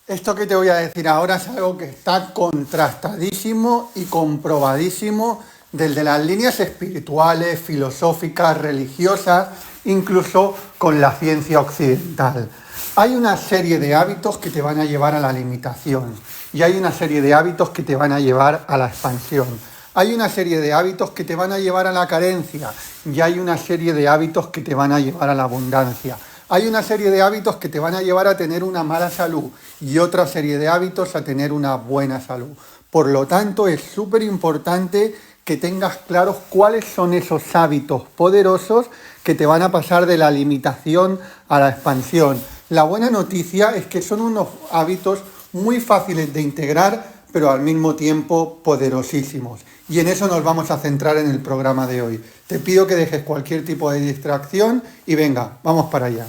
Esto que te voy a decir ahora es algo que está contrastadísimo y comprobadísimo desde las líneas espirituales, filosóficas, religiosas, incluso con la ciencia occidental. Hay una serie de hábitos que te van a llevar a la limitación y hay una serie de hábitos que te van a llevar a la expansión. Hay una serie de hábitos que te van a llevar a la carencia y hay una serie de hábitos que te van a llevar a la abundancia. Hay una serie de hábitos que te van a llevar a tener una mala salud y otra serie de hábitos a tener una buena salud. Por lo tanto, es súper importante que tengas claros cuáles son esos hábitos poderosos que te van a pasar de la limitación a la expansión. La buena noticia es que son unos hábitos muy fáciles de integrar, pero al mismo tiempo poderosísimos. Y en eso nos vamos a centrar en el programa de hoy. Te pido que dejes cualquier tipo de distracción y venga, vamos para allá.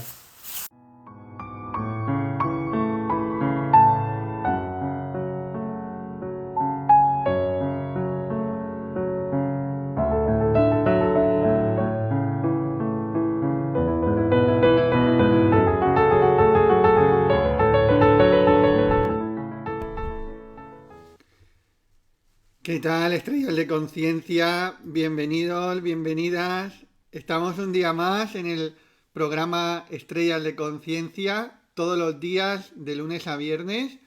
¿Qué tal, estrellas de conciencia? Bienvenidos, bienvenidas. Estamos un día más en el programa Estrellas de Conciencia, todos los días de lunes a viernes,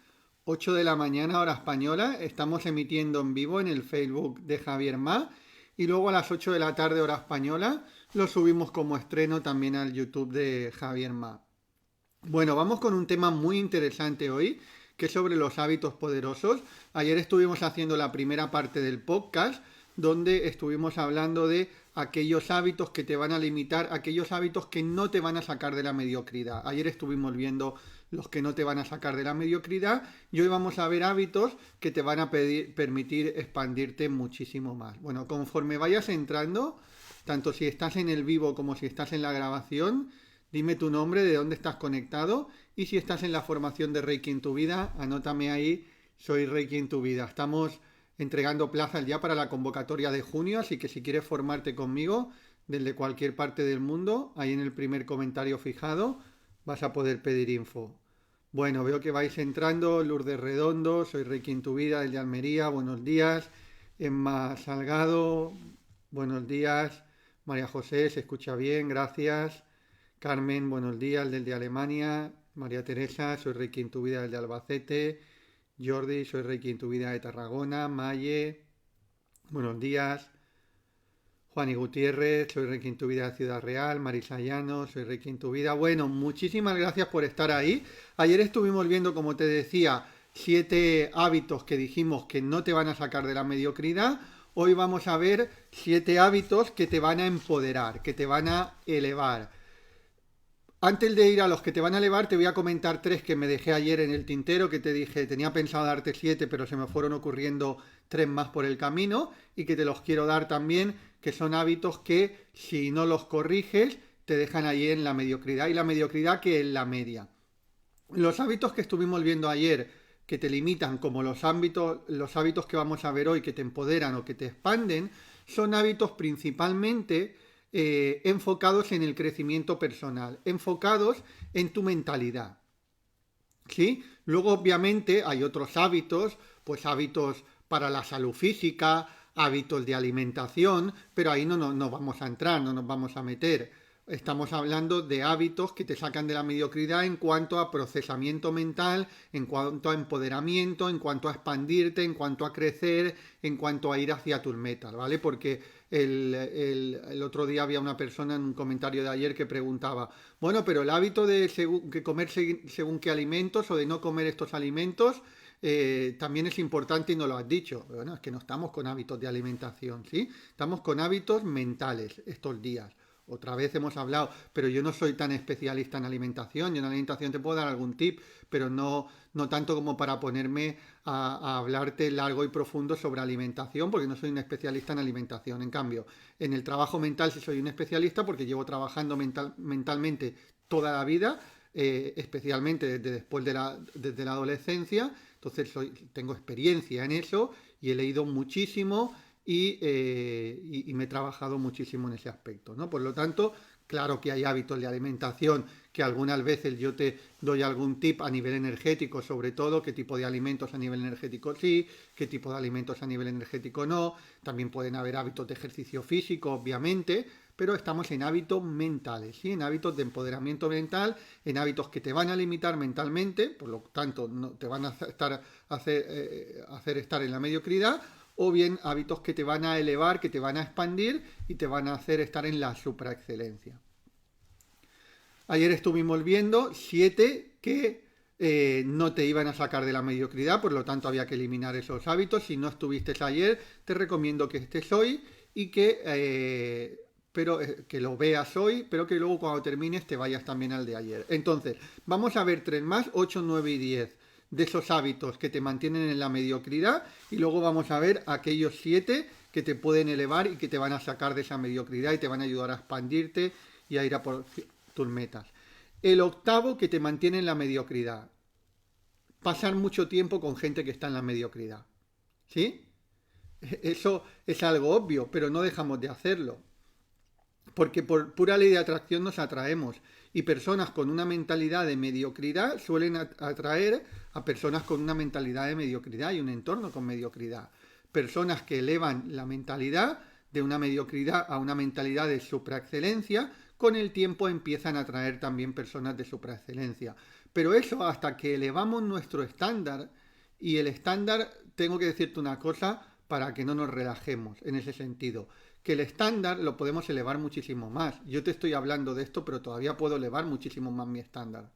8 de la mañana hora española. Estamos emitiendo en vivo en el Facebook de Javier Ma y luego a las 8 de la tarde hora española lo subimos como estreno también al YouTube de Javier Ma. Bueno, vamos con un tema muy interesante hoy, que es sobre los hábitos poderosos. Ayer estuvimos haciendo la primera parte del podcast, donde estuvimos hablando de aquellos hábitos que te van a limitar, aquellos hábitos que no te van a sacar de la mediocridad. Ayer estuvimos viendo los que no te van a sacar de la mediocridad y hoy vamos a ver hábitos que te van a permitir expandirte muchísimo más. Bueno, conforme vayas entrando, tanto si estás en el vivo como si estás en la grabación, dime tu nombre, de dónde estás conectado y si estás en la formación de Reiki en tu vida, anótame ahí, soy Reiki en tu vida. Estamos entregando plazas ya para la convocatoria de junio, así que si quieres formarte conmigo desde cualquier parte del mundo, ahí en el primer comentario fijado vas a poder pedir info. Bueno, veo que vais entrando, Lourdes Redondo, soy Reiki en tu vida, el de Almería, buenos días. Emma Salgado, buenos días. María José, se escucha bien, gracias. Carmen, buenos días, el de Alemania. María Teresa, soy Reiki en tu vida, el de Albacete. Jordi, soy Reiki en tu vida de Tarragona. Maye, buenos días. Juan y Gutiérrez, soy Reiki en tu vida de Ciudad Real. Marisa Llano, soy Reiki en tu vida. Bueno, muchísimas gracias por estar ahí. Ayer estuvimos viendo, como te decía, 7 hábitos que dijimos que no te van a sacar de la mediocridad. Hoy vamos a ver 7 hábitos que te van a empoderar, que te van a elevar. Antes de ir a los que te van a elevar, te voy a comentar 3 que me dejé ayer en el tintero, que te dije, tenía pensado darte 7, pero se me fueron ocurriendo 3 más por el camino y que te los quiero dar también, que son hábitos que si no los corriges te dejan ahí en la mediocridad y la mediocridad que es la media. Los hábitos que estuvimos viendo ayer que te limitan, como los hábitos que vamos a ver hoy que te empoderan o que te expanden, son hábitos principalmente enfocados en el crecimiento personal, enfocados en tu mentalidad. ¿Sí? Luego, obviamente, hay otros hábitos, pues hábitos para la salud física, hábitos de alimentación, pero ahí no vamos a entrar, no nos vamos a meter. Estamos hablando de hábitos que te sacan de la mediocridad en cuanto a procesamiento mental, en cuanto a empoderamiento, en cuanto a expandirte, en cuanto a crecer, en cuanto a ir hacia tus metas, ¿vale? Porque el otro día había una persona en un comentario de ayer que preguntaba, bueno, pero el hábito de comer según qué alimentos o de no comer estos alimentos también es importante y no lo has dicho. Bueno, es que no estamos con hábitos de alimentación, ¿sí? Estamos con hábitos mentales estos días. Otra vez hemos hablado, pero yo no soy tan especialista en alimentación. Yo en alimentación te puedo dar algún tip, pero no tanto como para ponerme a hablarte largo y profundo sobre alimentación, porque no soy un especialista en alimentación. En cambio, en el trabajo mental sí soy un especialista porque llevo trabajando mentalmente toda la vida, especialmente desde la adolescencia. Entonces tengo experiencia en eso y he leído muchísimo y me he trabajado muchísimo en ese aspecto, ¿no? Por lo tanto, claro que hay hábitos de alimentación que algunas veces yo te doy algún tip a nivel energético, sobre todo, qué tipo de alimentos a nivel energético sí, qué tipo de alimentos a nivel energético no. También pueden haber hábitos de ejercicio físico, obviamente, pero estamos en hábitos mentales, ¿sí? En hábitos de empoderamiento mental, en hábitos que te van a limitar mentalmente, por lo tanto no te van a hacer estar en la mediocridad, o bien hábitos que te van a elevar, que te van a expandir y te van a hacer estar en la supraexcelencia. Ayer estuvimos viendo 7 que no te iban a sacar de la mediocridad, por lo tanto había que eliminar esos hábitos. Si no estuviste ayer, te recomiendo que estés hoy y que lo veas hoy, pero que luego cuando termines te vayas también al de ayer. Entonces, vamos a ver 3 más, 8, 9 y 10 de esos hábitos que te mantienen en la mediocridad, y luego vamos a ver aquellos 7 que te pueden elevar y que te van a sacar de esa mediocridad y te van a ayudar a expandirte y a ir a por tus metas. El octavo que te mantiene en la mediocridad: pasar mucho tiempo con gente que está en la mediocridad. ¿Sí? Eso es algo obvio, pero no dejamos de hacerlo. Porque por pura ley de atracción nos atraemos. Y personas con una mentalidad de mediocridad suelen atraer a personas con una mentalidad de mediocridad y un entorno con mediocridad. Personas que elevan la mentalidad de una mediocridad a una mentalidad de supraexcelencia, con el tiempo empiezan a atraer también personas de supraexcelencia. Pero eso hasta que elevamos nuestro estándar, y el estándar, tengo que decirte una cosa para que no nos relajemos en ese sentido, que el estándar lo podemos elevar muchísimo más. Yo te estoy hablando de esto, pero todavía puedo elevar muchísimo más mi estándar.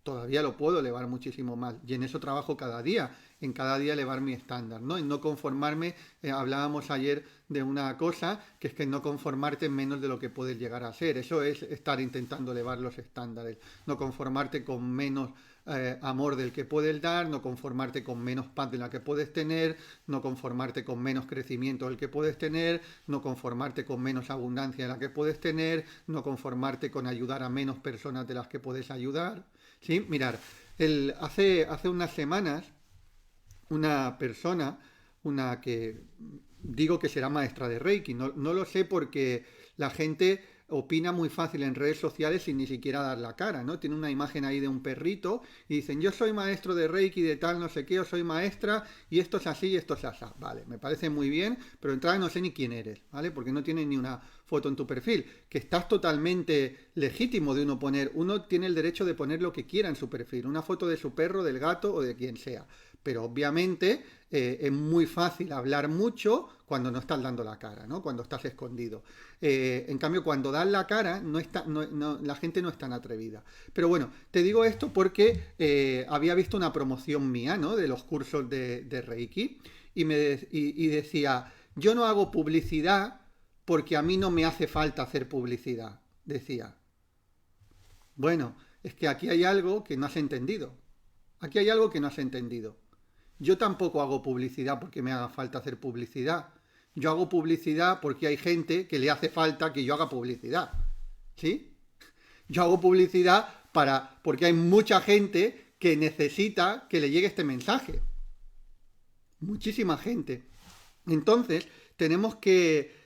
Todavía lo puedo elevar muchísimo más. Y en eso trabajo cada día, en cada día elevar mi estándar, ¿no? En no conformarme, hablábamos ayer de una cosa, que es que no conformarte en menos de lo que puedes llegar a ser. Eso es estar intentando elevar los estándares. No conformarte con menos amor del que puedes dar, no conformarte con menos paz de la que puedes tener, no conformarte con menos crecimiento del que puedes tener, no conformarte con menos abundancia de la que puedes tener, no conformarte con ayudar a menos personas de las que puedes ayudar. ¿Sí? Mirar, hace unas semanas una persona, una que digo que será maestra de Reiki, no lo sé porque la gente opina muy fácil en redes sociales sin ni siquiera dar la cara, ¿no? Tiene una imagen ahí de un perrito y dicen: yo soy maestro de Reiki, de tal, no sé qué, o soy maestra, y esto es así y esto es así. Vale, me parece muy bien, pero de entrada no sé ni quién eres, ¿vale? Porque no tienes ni una foto en tu perfil, que estás totalmente legítimo de uno tiene el derecho de poner lo que quiera en su perfil, una foto de su perro, del gato o de quien sea, pero obviamente es muy fácil hablar mucho cuando no estás dando la cara, ¿no? Cuando estás escondido. En cambio, cuando das la cara, la gente no es tan atrevida. Pero bueno, te digo esto porque había visto una promoción mía, ¿no? De los cursos de Reiki, y decía: yo no hago publicidad porque a mí no me hace falta hacer publicidad, decía. Bueno, es que aquí hay algo que no has entendido. Aquí hay algo que no has entendido. Yo tampoco hago publicidad porque me haga falta hacer publicidad. Yo hago publicidad porque hay gente que le hace falta que yo haga publicidad. ¿Sí? Yo hago publicidad porque hay mucha gente que necesita que le llegue este mensaje. Muchísima gente. Entonces, tenemos que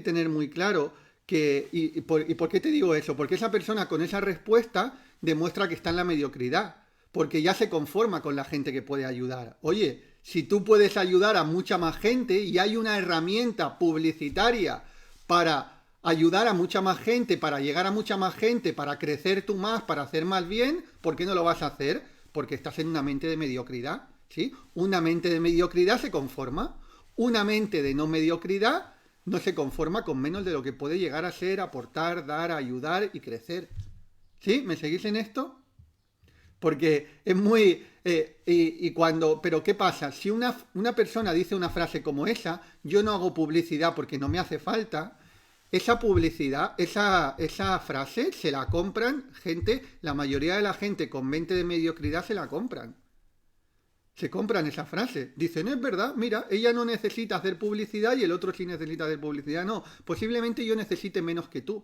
tener muy claro que... ¿Y por qué te digo eso? Porque esa persona con esa respuesta demuestra que está en la mediocridad. Porque ya se conforma con la gente que puede ayudar. Oye, si tú puedes ayudar a mucha más gente y hay una herramienta publicitaria para ayudar a mucha más gente, para llegar a mucha más gente, para crecer tú más, para hacer más bien, ¿por qué no lo vas a hacer? Porque estás en una mente de mediocridad, ¿sí? Una mente de mediocridad se conforma. Una mente de no mediocridad no se conforma con menos de lo que puede llegar a ser, aportar, dar, ayudar y crecer. ¿Sí? ¿Me seguís en esto? Porque es muy... pero ¿qué pasa? Si una persona dice una frase como esa: yo no hago publicidad porque no me hace falta, esa publicidad, esa frase se la compran gente, la mayoría de la gente con mente de mediocridad se la compran. Se compran esa frase. Dicen: es verdad, mira, ella no necesita hacer publicidad y el otro sí necesita hacer publicidad. No, posiblemente yo necesite menos que tú.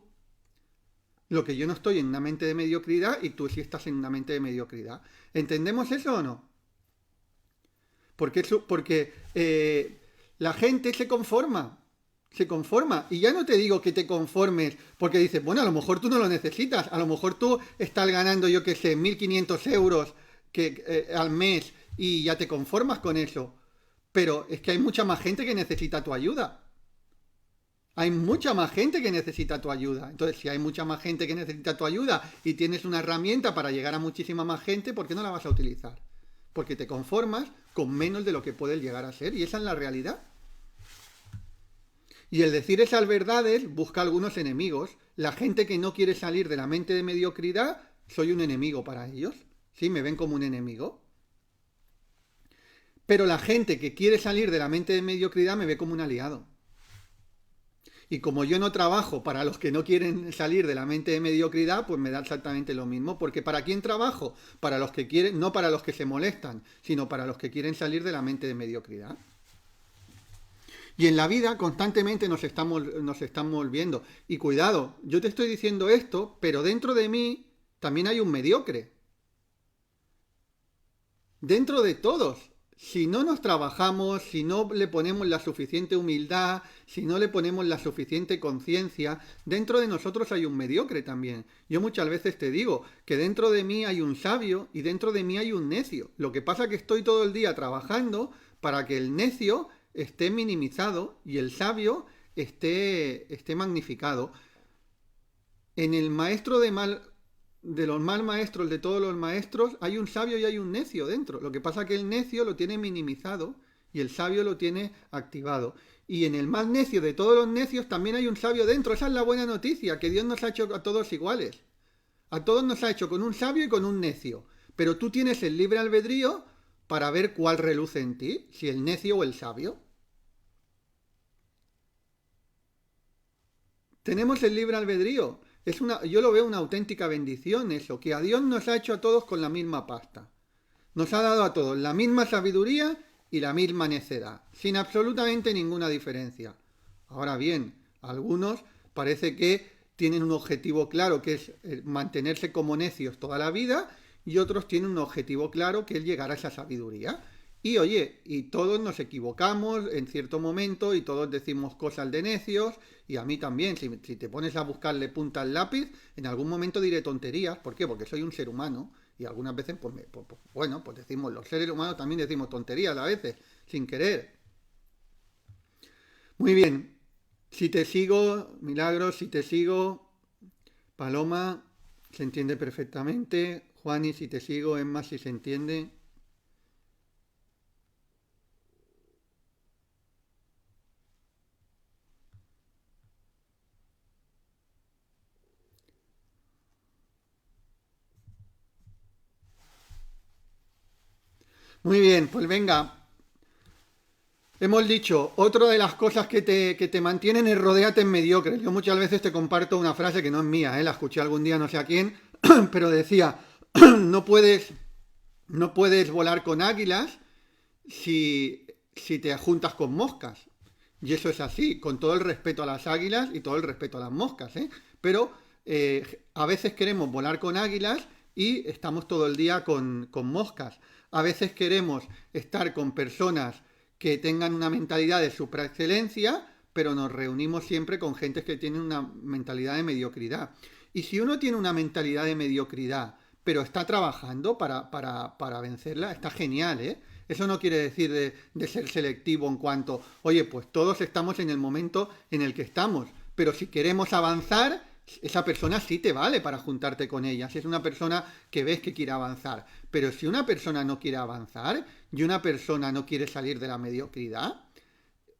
Lo que yo no estoy en una mente de mediocridad y tú sí estás en una mente de mediocridad. ¿Entendemos eso o no? Porque la gente se conforma. Se conforma. Y ya no te digo que te conformes porque dices, bueno, a lo mejor tú no lo necesitas, a lo mejor tú estás ganando, yo qué sé, 1.500 euros al mes y ya te conformas con eso. Pero es que hay mucha más gente que necesita tu ayuda. Hay mucha más gente que necesita tu ayuda. Entonces, si hay mucha más gente que necesita tu ayuda y tienes una herramienta para llegar a muchísima más gente, ¿por qué no la vas a utilizar? Porque te conformas con menos de lo que puedes llegar a ser. Y esa es la realidad. Y el decir esas verdades busca algunos enemigos. La gente que no quiere salir de la mente de mediocridad, soy un enemigo para ellos. Sí, me ven como un enemigo. Pero la gente que quiere salir de la mente de mediocridad me ve como un aliado. Y como yo no trabajo para los que no quieren salir de la mente de mediocridad, pues me da exactamente lo mismo. Porque ¿para quién trabajo? Para los que quieren, no para los que se molestan, sino para los que quieren salir de la mente de mediocridad. Y en la vida constantemente nos estamos viendo. Y cuidado, yo te estoy diciendo esto, pero dentro de mí también hay un mediocre. Dentro de todos. Si no nos trabajamos, si no le ponemos la suficiente humildad, si no le ponemos la suficiente conciencia, dentro de nosotros hay un mediocre también. Yo muchas veces te digo que dentro de mí hay un sabio y dentro de mí hay un necio. Lo que pasa es que estoy todo el día trabajando para que el necio esté minimizado y el sabio esté magnificado. En el maestro de los mal maestros, de todos los maestros, hay un sabio y hay un necio dentro. Lo que pasa es que el necio lo tiene minimizado y el sabio lo tiene activado. Y en el más necio de todos los necios también hay un sabio dentro. Esa es la buena noticia, que Dios nos ha hecho a todos iguales. A todos nos ha hecho con un sabio y con un necio. Pero tú tienes el libre albedrío para ver cuál reluce en ti, si el necio o el sabio. Tenemos el libre albedrío. Yo lo veo una auténtica bendición eso, que a Dios nos ha hecho a todos con la misma pasta. Nos ha dado a todos la misma sabiduría y la misma necedad, sin absolutamente ninguna diferencia. Ahora bien, algunos parece que tienen un objetivo claro, que es mantenerse como necios toda la vida, y otros tienen un objetivo claro, que es llegar a esa sabiduría. Y oye, y todos nos equivocamos en cierto momento y todos decimos cosas de necios, y a mí también, si te pones a buscarle punta al lápiz, en algún momento diré tonterías. ¿Por qué? Porque soy un ser humano y algunas veces, pues decimos, los seres humanos también decimos tonterías a veces, sin querer. Muy bien, si te sigo, Milagros, si te sigo, Paloma, se entiende perfectamente. Juani, si te sigo, Emma, si se entiende. Muy bien, pues venga. Hemos dicho, otra de las cosas que te mantienen es rodéate en mediocres. Yo muchas veces te comparto una frase que no es mía, la escuché algún día no sé a quién, pero decía, no puedes, no puedes volar con águilas si te juntas con moscas. Y eso es así, con todo el respeto a las águilas y todo el respeto a las moscas, ¿eh? Pero a veces queremos volar con águilas y estamos todo el día con moscas. A veces queremos estar con personas que tengan una mentalidad de supraexcelencia, pero nos reunimos siempre con gente que tiene una mentalidad de mediocridad. Y si uno tiene una mentalidad de mediocridad, pero está trabajando para vencerla, está genial, ¿eh? Eso no quiere decir de ser selectivo en cuanto, oye, pues todos estamos en el momento en el que estamos, pero si queremos avanzar, esa persona sí te vale para juntarte con ella, si es una persona que ves que quiere avanzar. Pero si una persona no quiere avanzar y una persona no quiere salir de la mediocridad,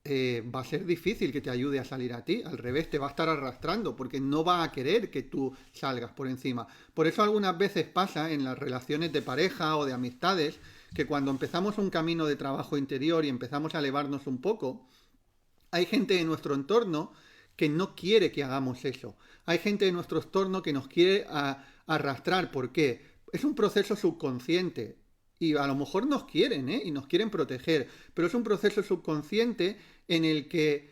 va a ser difícil que te ayude a salir a ti. Al revés, te va a estar arrastrando porque no va a querer que tú salgas por encima. Por eso algunas veces pasa en las relaciones de pareja o de amistades que cuando empezamos un camino de trabajo interior y empezamos a elevarnos un poco, hay gente en nuestro entorno que no quiere que hagamos eso. Hay gente en nuestro entorno que nos quiere arrastrar. ¿Por qué? Es un proceso subconsciente. Y a lo mejor nos quieren, y nos quieren proteger. Pero es un proceso subconsciente en el que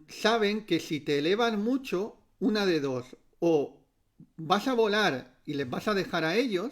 saben que si te elevan mucho, una de dos. O vas a volar y les vas a dejar a ellos,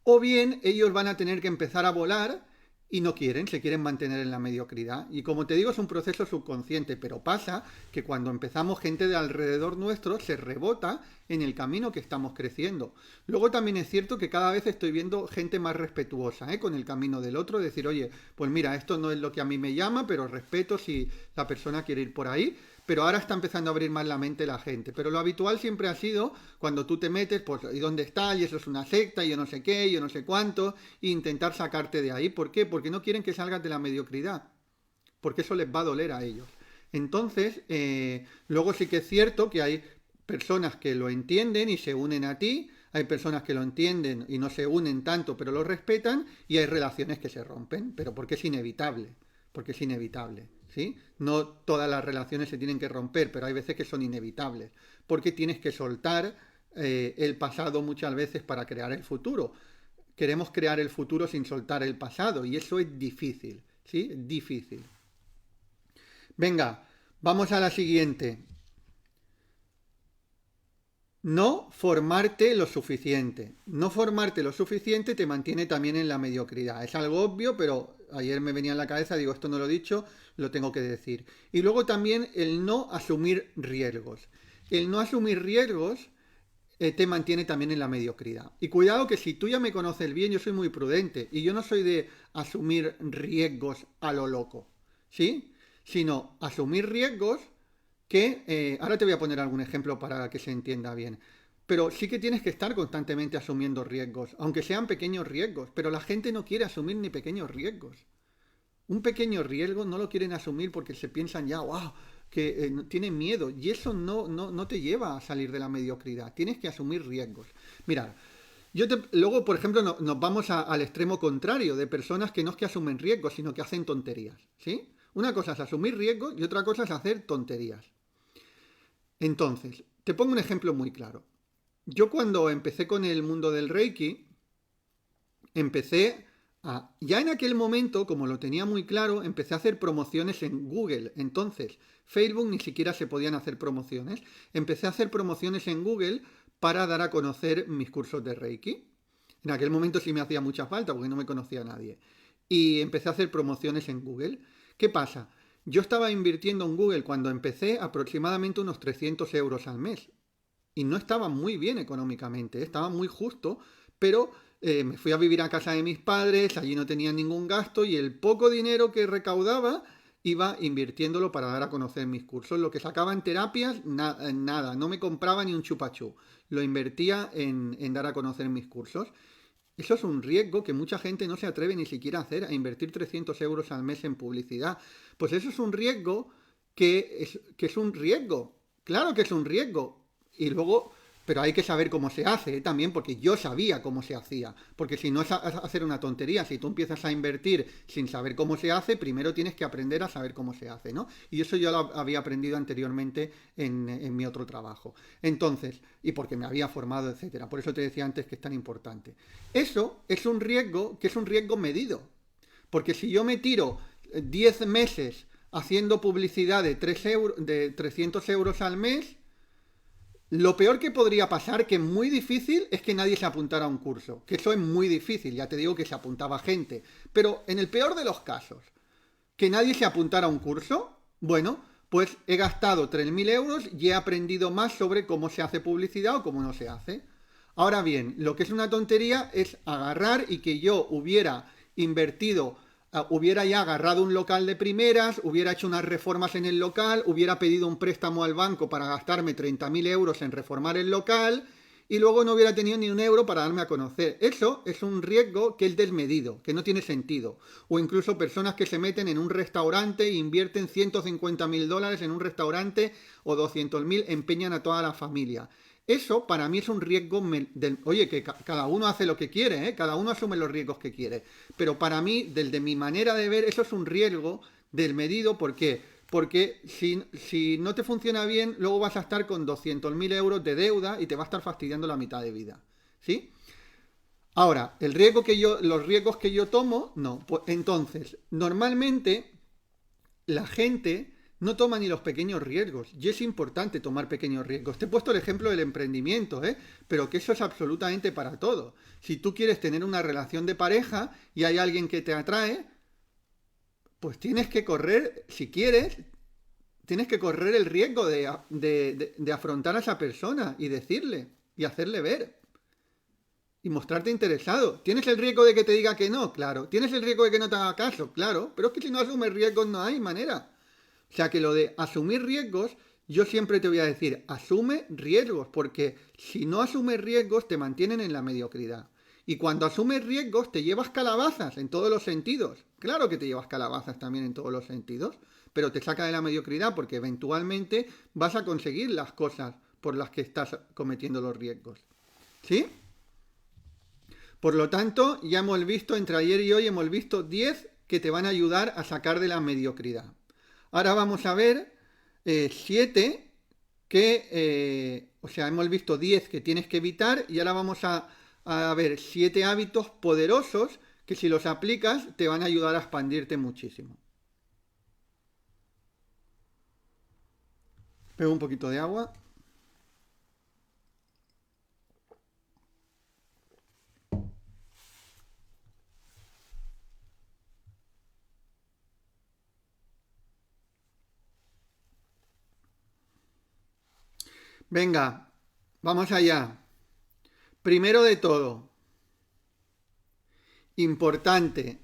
o bien ellos van a tener que empezar a volar y no quieren, se quieren mantener en la mediocridad. Y como te digo, es un proceso subconsciente, pero pasa que cuando empezamos, gente de alrededor nuestro se rebota en el camino que estamos creciendo. Luego también es cierto que cada vez estoy viendo gente más respetuosa, con el camino del otro, decir, oye, pues mira, esto no es lo que a mí me llama, pero respeto si la persona quiere ir por ahí. Pero ahora está empezando a abrir más la mente la gente. Pero lo habitual siempre ha sido cuando tú te metes, pues, ¿y dónde está? Y eso es una secta, y yo no sé qué, y yo no sé cuánto, e intentar sacarte de ahí. ¿Por qué? Porque no quieren que salgas de la mediocridad. Porque eso les va a doler a ellos. Entonces, luego sí que es cierto que hay personas que lo entienden y se unen a ti, hay personas que lo entienden y no se unen tanto, pero lo respetan, y hay relaciones que se rompen, pero porque es inevitable. Porque es inevitable. ¿Sí? No todas las relaciones se tienen que romper, pero hay veces que son inevitables, porque tienes que soltar el pasado muchas veces para crear el futuro. Queremos crear el futuro sin soltar el pasado, y eso es difícil, ¿sí? Difícil. Venga, vamos a la siguiente. No formarte lo suficiente. No formarte lo suficiente te mantiene también en la mediocridad. Es algo obvio, pero ayer me venía en la cabeza, digo, esto no lo he dicho, lo tengo que decir. Y luego también el no asumir riesgos. El no asumir riesgos te mantiene también en la mediocridad. Y cuidado que si tú ya me conoces bien, yo soy muy prudente y yo no soy de asumir riesgos a lo loco, ¿sí? Sino asumir riesgos que, ahora te voy a poner algún ejemplo para que se entienda bien, pero sí que tienes que estar constantemente asumiendo riesgos, aunque sean pequeños riesgos, pero la gente no quiere asumir ni pequeños riesgos. Un pequeño riesgo no lo quieren asumir porque se piensan ya, wow, que tienen miedo, y eso no te lleva a salir de la mediocridad, tienes que asumir riesgos. Mirad, luego, por ejemplo, nos vamos al extremo contrario, de personas que no es que asumen riesgos, sino que hacen tonterías, ¿sí? Una cosa es asumir riesgos y otra cosa es hacer tonterías. Entonces, te pongo un ejemplo muy claro. Yo cuando empecé con el mundo del Reiki, ya en aquel momento, como lo tenía muy claro, empecé a hacer promociones en Google. Entonces, Facebook ni siquiera se podían hacer promociones. Empecé a hacer promociones en Google para dar a conocer mis cursos de Reiki. En aquel momento sí me hacía mucha falta porque no me conocía nadie. Y empecé a hacer promociones en Google. ¿Qué pasa? Yo estaba invirtiendo en Google cuando empecé aproximadamente unos 300 euros al mes. Y no estaba muy bien económicamente, estaba muy justo, pero me fui a vivir a casa de mis padres, allí no tenía ningún gasto y el poco dinero que recaudaba iba invirtiéndolo para dar a conocer mis cursos. Lo que sacaba en terapias, nada, no me compraba ni un chupachú. Lo invertía en dar a conocer mis cursos. Eso es un riesgo que mucha gente no se atreve ni siquiera a hacer, a invertir 300 euros al mes en publicidad. Pues eso es un riesgo que es un riesgo. Claro que es un riesgo. Y luego, pero hay que saber cómo se hace también, porque yo sabía cómo se hacía. Porque si no es hacer una tontería, si tú empiezas a invertir sin saber cómo se hace, primero tienes que aprender a saber cómo se hace, ¿no? Y eso yo lo había aprendido anteriormente en mi otro trabajo. Entonces, y porque me había formado, etcétera. Por eso te decía antes que es tan importante. Eso es un riesgo que es un riesgo medido. Porque si yo me tiro 10 meses haciendo publicidad de 300 euros al mes, lo peor que podría pasar, que es muy difícil, es que nadie se apuntara a un curso. Que eso es muy difícil, ya te digo que se apuntaba gente. Pero en el peor de los casos, que nadie se apuntara a un curso, bueno, pues he gastado 3.000 euros y he aprendido más sobre cómo se hace publicidad o cómo no se hace. Ahora bien, lo que es una tontería es agarrar y que yo hubiera invertido, hubiera ya agarrado un local de primeras, hubiera hecho unas reformas en el local, hubiera pedido un préstamo al banco para gastarme 30.000 euros en reformar el local y luego no hubiera tenido ni un euro para darme a conocer. Eso es un riesgo que es desmedido, que no tiene sentido. O incluso personas que se meten en un restaurante e invierten 150.000 dólares en un restaurante o 200.000, empeñan a toda la familia. Eso para mí es un riesgo oye, que cada uno hace lo que quiere, ¿eh? Cada uno asume los riesgos que quiere. Pero para mí, desde mi manera de ver, eso es un riesgo desmedido. ¿Por qué? Porque si no te funciona bien, luego vas a estar con 200.000 euros de deuda y te va a estar fastidiando la mitad de vida. ¿Sí? Ahora, los riesgos que yo tomo, no. Pues entonces, normalmente la gente no toma ni los pequeños riesgos. Y es importante tomar pequeños riesgos. Te he puesto el ejemplo del emprendimiento, pero que eso es absolutamente para todo. Si tú quieres tener una relación de pareja y hay alguien que te atrae, pues tienes que correr, si quieres, tienes que correr el riesgo de afrontar a esa persona y decirle y hacerle ver y mostrarte interesado. ¿Tienes el riesgo de que te diga que no? Claro. ¿Tienes el riesgo de que no te haga caso? Claro. Pero es que si no asumes riesgos no hay manera. O sea que lo de asumir riesgos, yo siempre te voy a decir, asume riesgos, porque si no asumes riesgos te mantienen en la mediocridad. Y cuando asumes riesgos te llevas calabazas en todos los sentidos. Claro que te llevas calabazas también en todos los sentidos, pero te saca de la mediocridad porque eventualmente vas a conseguir las cosas por las que estás cometiendo los riesgos. ¿Sí? Por lo tanto, ya hemos visto, entre ayer y hoy hemos visto 10 que te van a ayudar a sacar de la mediocridad. Ahora vamos a ver 7 que, o sea, hemos visto 10 que tienes que evitar y ahora vamos a ver 7 hábitos poderosos que si los aplicas te van a ayudar a expandirte muchísimo. Pego un poquito de agua. Venga, vamos allá. Primero de todo, importante,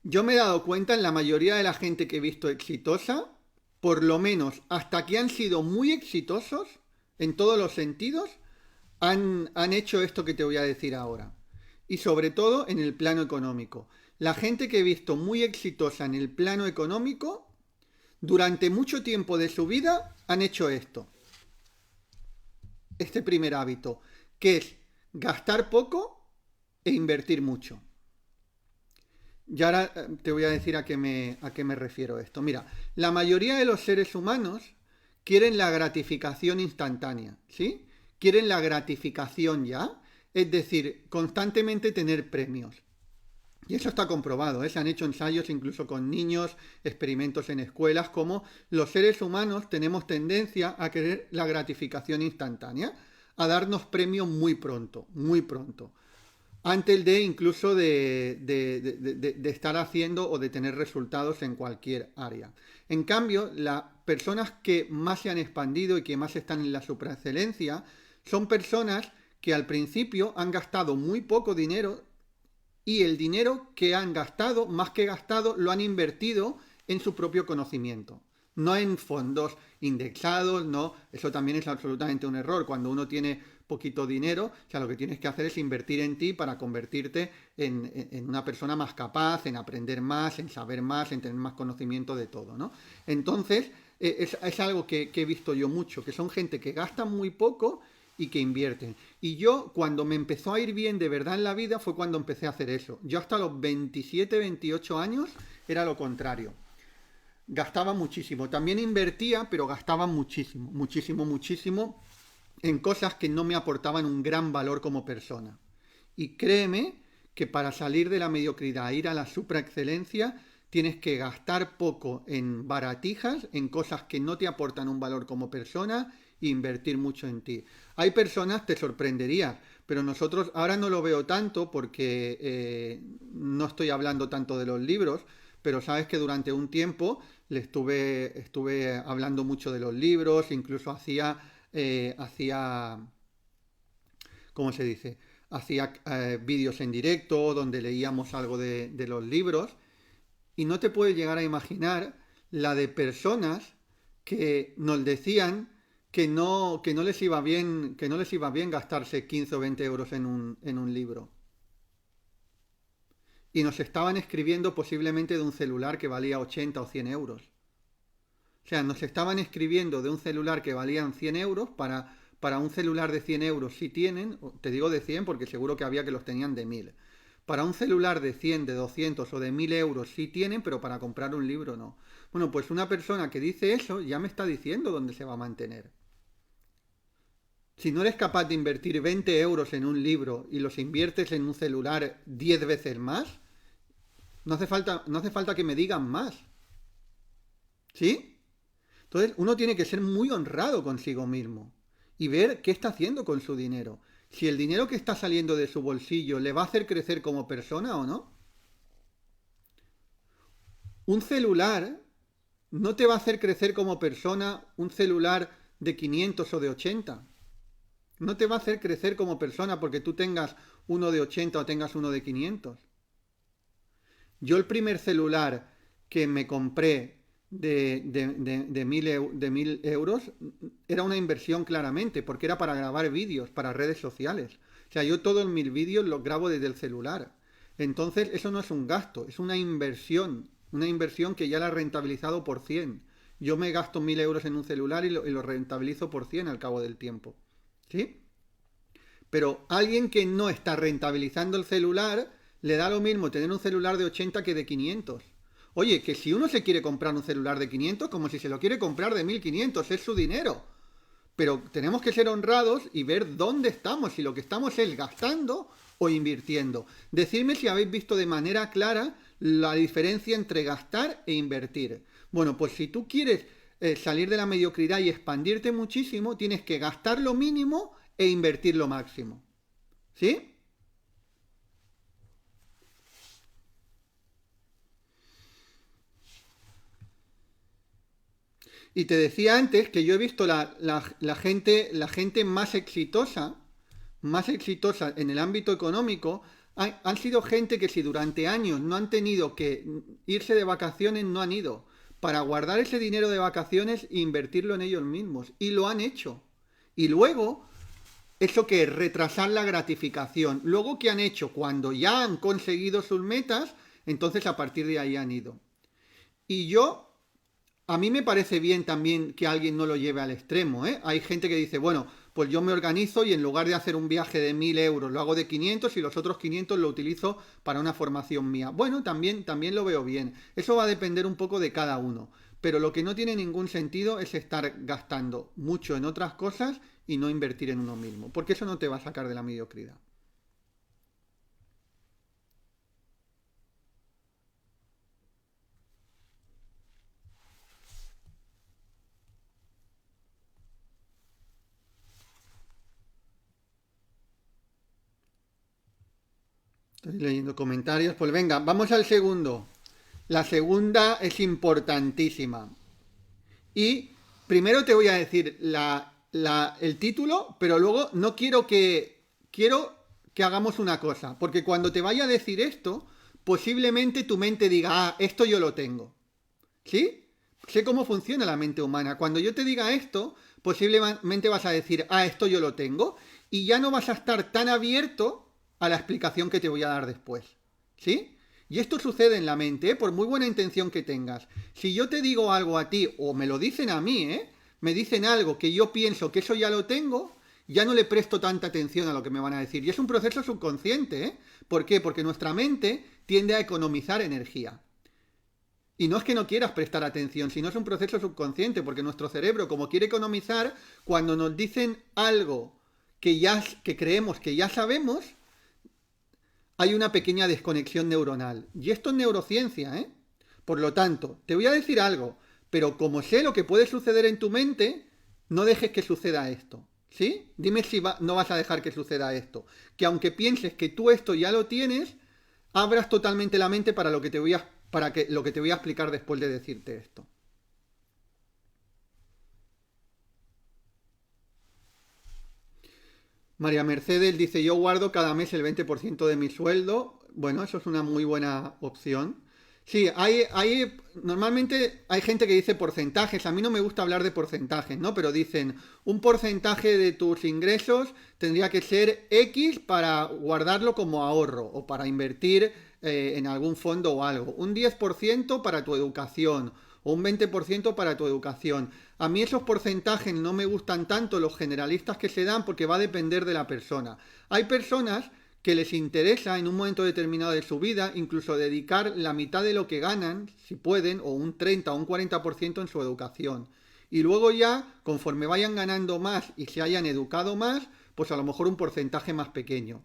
yo me he dado cuenta en la mayoría de la gente que he visto exitosa, por lo menos hasta que han sido muy exitosos en todos los sentidos, han hecho esto que te voy a decir ahora. Y sobre todo en el plano económico. La gente que he visto muy exitosa en el plano económico, durante mucho tiempo de su vida han hecho esto. Este primer hábito, que es gastar poco e invertir mucho. Y ahora te voy a decir a qué me refiero esto. Mira, la mayoría de los seres humanos quieren la gratificación instantánea, ¿sí? Quieren la gratificación ya, es decir, constantemente tener premios. Y eso está comprobado, ¿eh? Se han hecho ensayos incluso con niños, experimentos en escuelas, como los seres humanos tenemos tendencia a querer la gratificación instantánea, a darnos premios muy pronto, antes de incluso de estar haciendo o de tener resultados en cualquier área. En cambio, las personas que más se han expandido y que más están en la supraexcelencia son personas que al principio han gastado muy poco dinero y el dinero que han gastado, más que gastado, lo han invertido en su propio conocimiento. No en fondos indexados, no, eso también es absolutamente un error. Cuando uno tiene poquito dinero, o sea, lo que tienes que hacer es invertir en ti para convertirte en una persona más capaz, en aprender más, en saber más, en tener más conocimiento de todo, ¿no? Entonces, es algo que he visto yo mucho, que son gente que gasta muy poco y que invierten. Y yo, cuando me empezó a ir bien de verdad en la vida, fue cuando empecé a hacer eso. Yo hasta los 27, 28 años era lo contrario. Gastaba muchísimo. También invertía, pero gastaba muchísimo, muchísimo en cosas que no me aportaban un gran valor como persona. Y créeme que para salir de la mediocridad, ir a la supraexcelencia, tienes que gastar poco en baratijas, en cosas que no te aportan un valor como persona, e invertir mucho en ti. Hay personas, te sorprendería, pero nosotros ahora no lo veo tanto porque no estoy hablando tanto de los libros, pero sabes que durante un tiempo estuve hablando mucho de los libros, incluso hacía ¿cómo se dice? Hacía vídeos en directo donde leíamos algo de los libros y no te puedes llegar a imaginar la de personas que nos decían que no les iba bien gastarse 15 o 20 euros en un libro. Y nos estaban escribiendo posiblemente de un celular que valía 80 o 100 euros. O sea, nos estaban escribiendo de un celular que valían 100 euros para un celular de 100 euros si tienen, te digo de 100 porque seguro que había que los tenían de 1000. Para un celular de 100, de 200 o de 1000 euros sí tienen, pero para comprar un libro no. Bueno, pues una persona que dice eso ya me está diciendo dónde se va a mantener. Si no eres capaz de invertir 20 euros en un libro y los inviertes en un celular 10 veces más, no hace falta que me digan más. ¿Sí? Entonces, uno tiene que ser muy honrado consigo mismo y ver qué está haciendo con su dinero. Si el dinero que está saliendo de su bolsillo le va a hacer crecer como persona o no. Un celular no te va a hacer crecer como persona un celular de 500 o de 80. No te va a hacer crecer como persona porque tú tengas uno de 80 o tengas uno de 500. Yo el primer celular que me compré de 1000 euros era una inversión claramente, porque era para grabar vídeos, para redes sociales. O sea, yo todos mis vídeos los grabo desde el celular. Entonces, eso no es un gasto, es una inversión que ya la he rentabilizado por 100. Yo me gasto 1000 euros en un celular y lo rentabilizo por 100 al cabo del tiempo. ¿Sí? Pero alguien que no está rentabilizando el celular, le da lo mismo tener un celular de 80 que de 500. Oye, que si uno se quiere comprar un celular de 500, como si se lo quiere comprar de 1500, es su dinero. Pero tenemos que ser honrados y ver dónde estamos, si lo que estamos es gastando o invirtiendo. Decidme si habéis visto de manera clara la diferencia entre gastar e invertir. Bueno, pues si tú quieres salir de la mediocridad y expandirte muchísimo, tienes que gastar lo mínimo e invertir lo máximo. ¿Sí? Y te decía antes que yo he visto la gente más exitosa en el ámbito económico, han sido gente que si durante años no han tenido que irse de vacaciones, no han ido. Para guardar ese dinero de vacaciones e invertirlo en ellos mismos. Y lo han hecho. Y luego, eso que es retrasar la gratificación. Luego, ¿qué han hecho? Cuando ya han conseguido sus metas, entonces a partir de ahí han ido. Y a mí me parece bien también que alguien no lo lleve al extremo, ¿eh? Hay gente que dice, bueno, pues yo me organizo y en lugar de hacer un viaje de 1000 euros, lo hago de 500 y los otros 500 lo utilizo para una formación mía. Bueno, también lo veo bien. Eso va a depender un poco de cada uno. Pero lo que no tiene ningún sentido es estar gastando mucho en otras cosas y no invertir en uno mismo, porque eso no te va a sacar de la mediocridad. Estoy leyendo comentarios. Pues venga, vamos al segundo. La segunda es importantísima. Y primero te voy a decir el título, pero luego no quiero que... Quiero que hagamos una cosa, porque cuando te vaya a decir esto, posiblemente tu mente diga, ah, esto yo lo tengo. ¿Sí? Sé cómo funciona la mente humana. Cuando yo te diga esto, posiblemente vas a decir, ah, esto yo lo tengo, y ya no vas a estar tan abierto a la explicación que te voy a dar después. ¿Sí? Y esto sucede en la mente, ¿eh? Por muy buena intención que tengas. Si yo te digo algo a ti, o me lo dicen a mí, me dicen algo que yo pienso que eso ya lo tengo, ya no le presto tanta atención a lo que me van a decir. Y es un proceso subconsciente, ¿eh? ¿Por qué? Porque nuestra mente tiende a economizar energía. Y no es que no quieras prestar atención, sino es un proceso subconsciente, porque nuestro cerebro, como quiere economizar, cuando nos dicen algo que creemos que ya sabemos, hay una pequeña desconexión neuronal. Y esto es neurociencia, ¿eh? Por lo tanto, te voy a decir algo, pero como sé lo que puede suceder en tu mente, no dejes que suceda esto. ¿Sí? Dime si no vas a dejar que suceda esto. Que aunque pienses que tú esto ya lo tienes, abras totalmente la mente para lo que te voy a explicar después de decirte esto. María Mercedes dice, yo guardo cada mes el 20% de mi sueldo. Bueno, eso es una muy buena opción. Sí, normalmente hay gente que dice porcentajes. A mí no me gusta hablar de porcentajes, ¿no? Pero dicen, un porcentaje de tus ingresos tendría que ser X para guardarlo como ahorro o para invertir en algún fondo o algo. Un 10% para tu educación o un 20% para tu educación. A mí esos porcentajes no me gustan tanto, los generalistas que se dan, porque va a depender de la persona. Hay personas que les interesa en un momento determinado de su vida incluso dedicar la mitad de lo que ganan, si pueden, o un 30 o un 40% en su educación. Y luego ya, conforme vayan ganando más y se hayan educado más, pues a lo mejor un porcentaje más pequeño.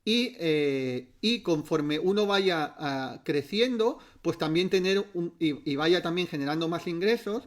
Y conforme uno vaya creciendo, pues también y vaya también generando más ingresos,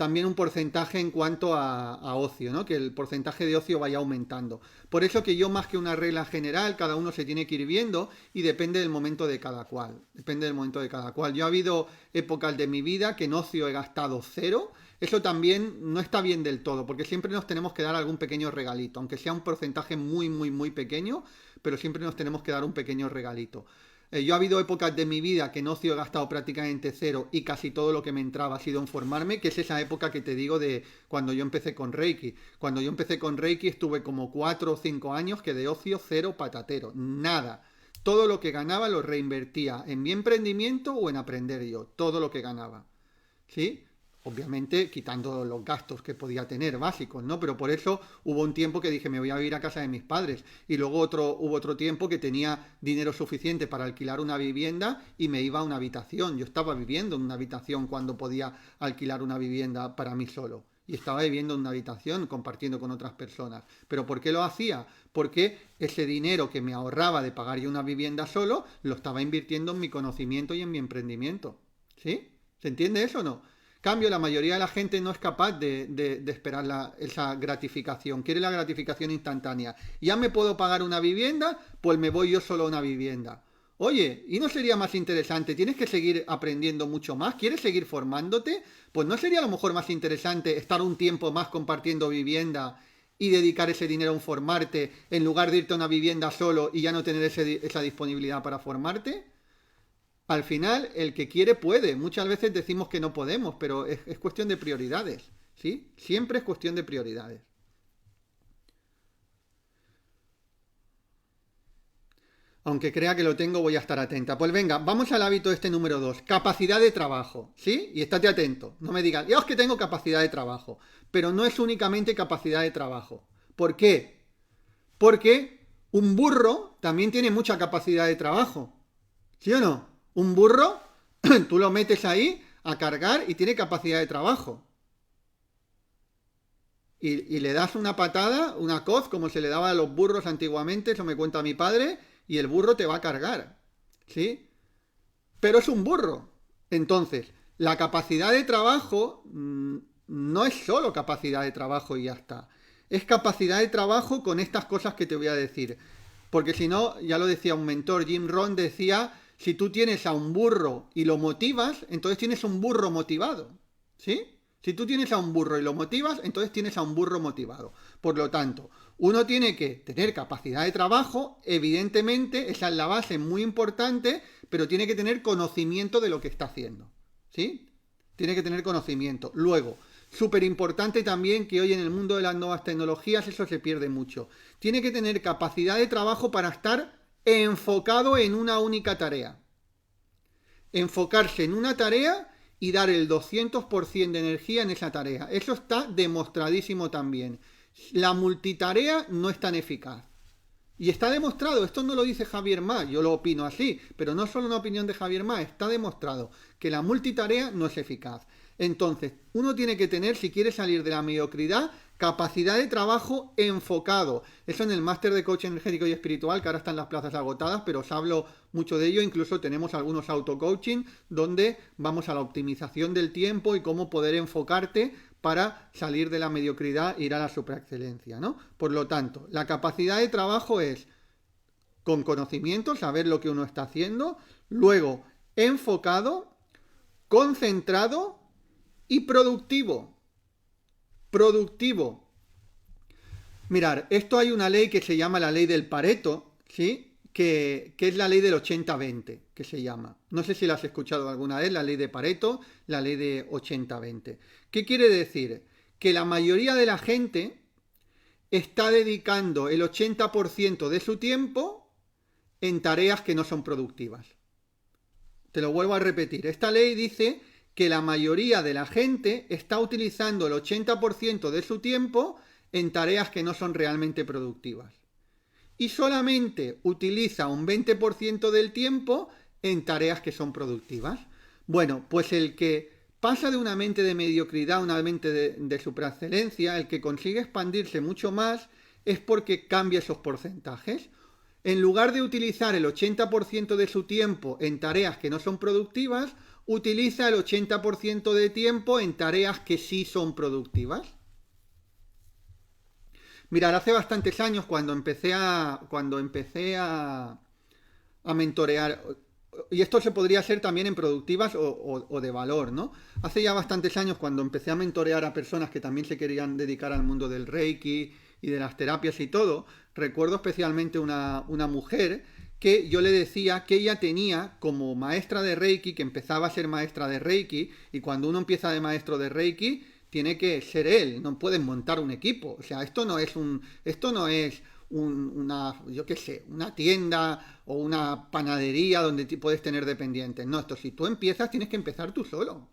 también un porcentaje en cuanto a ocio, ¿no? Que el porcentaje de ocio vaya aumentando. Por eso que yo, más que una regla general, cada uno se tiene que ir viendo y depende del momento de cada cual. Depende del momento de cada cual. Yo ha habido épocas de mi vida que en ocio he gastado cero. Eso también no está bien del todo, porque siempre nos tenemos que dar algún pequeño regalito, aunque sea un porcentaje muy, muy, muy pequeño, pero siempre nos tenemos que dar un pequeño regalito. Yo ha habido épocas de mi vida que en ocio he gastado prácticamente cero y casi todo lo que me entraba ha sido en formarme, que es esa época que te digo de cuando yo empecé con Reiki. Cuando yo empecé con Reiki estuve como 4 o 5 años que de ocio cero patatero, nada. Todo lo que ganaba lo reinvertía en mi emprendimiento o en aprender yo, todo lo que ganaba. ¿Sí? Obviamente quitando los gastos que podía tener básicos, ¿no? Pero por eso hubo un tiempo que dije me voy a ir a casa de mis padres y luego hubo otro tiempo que tenía dinero suficiente para alquilar una vivienda y me iba a una habitación. Yo estaba viviendo en una habitación cuando podía alquilar una vivienda para mí solo y estaba viviendo en una habitación compartiendo con otras personas. ¿Pero por qué lo hacía? Porque ese dinero que me ahorraba de pagar yo una vivienda solo lo estaba invirtiendo en mi conocimiento y en mi emprendimiento. ¿Sí? ¿Se entiende eso o no? Cambio, la mayoría de la gente no es capaz de esperar esa gratificación, quiere la gratificación instantánea. Ya me puedo pagar una vivienda, pues me voy yo solo a una vivienda. Oye, ¿y no sería más interesante? ¿Tienes que seguir aprendiendo mucho más? ¿Quieres seguir formándote? Pues ¿no sería a lo mejor más interesante estar un tiempo más compartiendo vivienda y dedicar ese dinero a formarte en lugar de irte a una vivienda solo y ya no tener esa disponibilidad para formarte? Al final, el que quiere puede. Muchas veces decimos que no podemos, pero es cuestión de prioridades, ¿sí? Siempre es cuestión de prioridades. Aunque crea que lo tengo, voy a estar atenta. Pues venga, vamos al hábito este número 2. Capacidad de trabajo, ¿sí? Y estate atento. No me digas, ya es que tengo capacidad de trabajo. Pero no es únicamente capacidad de trabajo. ¿Por qué? Porque un burro también tiene mucha capacidad de trabajo. ¿Sí o no? Un burro, tú lo metes ahí a cargar y tiene capacidad de trabajo. Y le das una patada, una coz, como se le daba a los burros antiguamente, eso me cuenta mi padre, y el burro te va a cargar. ¿Sí? Pero es un burro. Entonces, la capacidad de trabajo no es solo capacidad de trabajo y ya está. Es capacidad de trabajo con estas cosas que te voy a decir. Porque si no, ya lo decía un mentor, Jim Rohn decía, si tú tienes a un burro y lo motivas, entonces tienes un burro motivado. ¿Sí? Si tú tienes a un burro y lo motivas, entonces tienes a un burro motivado. Por lo tanto, uno tiene que tener capacidad de trabajo, evidentemente, esa es la base muy importante, pero tiene que tener conocimiento de lo que está haciendo. ¿Sí? Tiene que tener conocimiento. Luego, súper importante también que hoy en el mundo de las nuevas tecnologías eso se pierde mucho. Tiene que tener capacidad de trabajo para estar enfocado en una única tarea. Enfocarse en una tarea y dar el 200% de energía en esa tarea. Eso está demostradísimo también. La multitarea no es tan eficaz. Y está demostrado, esto no lo dice Javier Mas, yo lo opino así, pero no es solo una opinión de Javier Mas, está demostrado que la multitarea no es eficaz. Entonces, uno tiene que tener, si quiere salir de la mediocridad, capacidad de trabajo enfocado. Eso en el máster de coaching energético y espiritual, que ahora están las plazas agotadas, pero os hablo mucho de ello. Incluso tenemos algunos auto-coaching donde vamos a la optimización del tiempo y cómo poder enfocarte para salir de la mediocridad e ir a la superexcelencia, ¿no? Por lo tanto, la capacidad de trabajo es con conocimiento, saber lo que uno está haciendo, luego enfocado, concentrado y productivo. Productivo. Mirar, esto hay una ley que se llama la ley del Pareto, ¿sí? Que es la ley del 80-20, que se llama. No sé si la has escuchado alguna vez, la ley de Pareto, la ley de 80-20. ¿Qué quiere decir? Que la mayoría de la gente está dedicando el 80% de su tiempo en tareas que no son productivas. Te lo vuelvo a repetir. Esta ley dice que la mayoría de la gente está utilizando el 80% de su tiempo en tareas que no son realmente productivas. Y solamente utiliza un 20% del tiempo en tareas que son productivas. Bueno, pues el que pasa de una mente de mediocridad a una mente de superexcelencia, el que consigue expandirse mucho más, es porque cambia esos porcentajes. en lugar de utilizar el 80% de su tiempo en tareas que no son productivas, utiliza el 80% de tiempo en tareas que sí son productivas. Mirad, hace bastantes años cuando empecé a mentorear, y esto se podría hacer también en productivas o de valor, ¿no? Hace ya bastantes años cuando empecé a mentorear a personas que también se querían dedicar al mundo del Reiki y de las terapias y todo, recuerdo especialmente una mujer que yo le decía que ella tenía como maestra de Reiki, que empezaba a ser maestra de Reiki, y cuando uno empieza de maestro de Reiki, tiene que ser él, no pueden montar un equipo. O sea, esto no es yo qué sé, una tienda o una panadería donde puedes tener dependientes. No, esto si tú empiezas, tienes que empezar tú solo.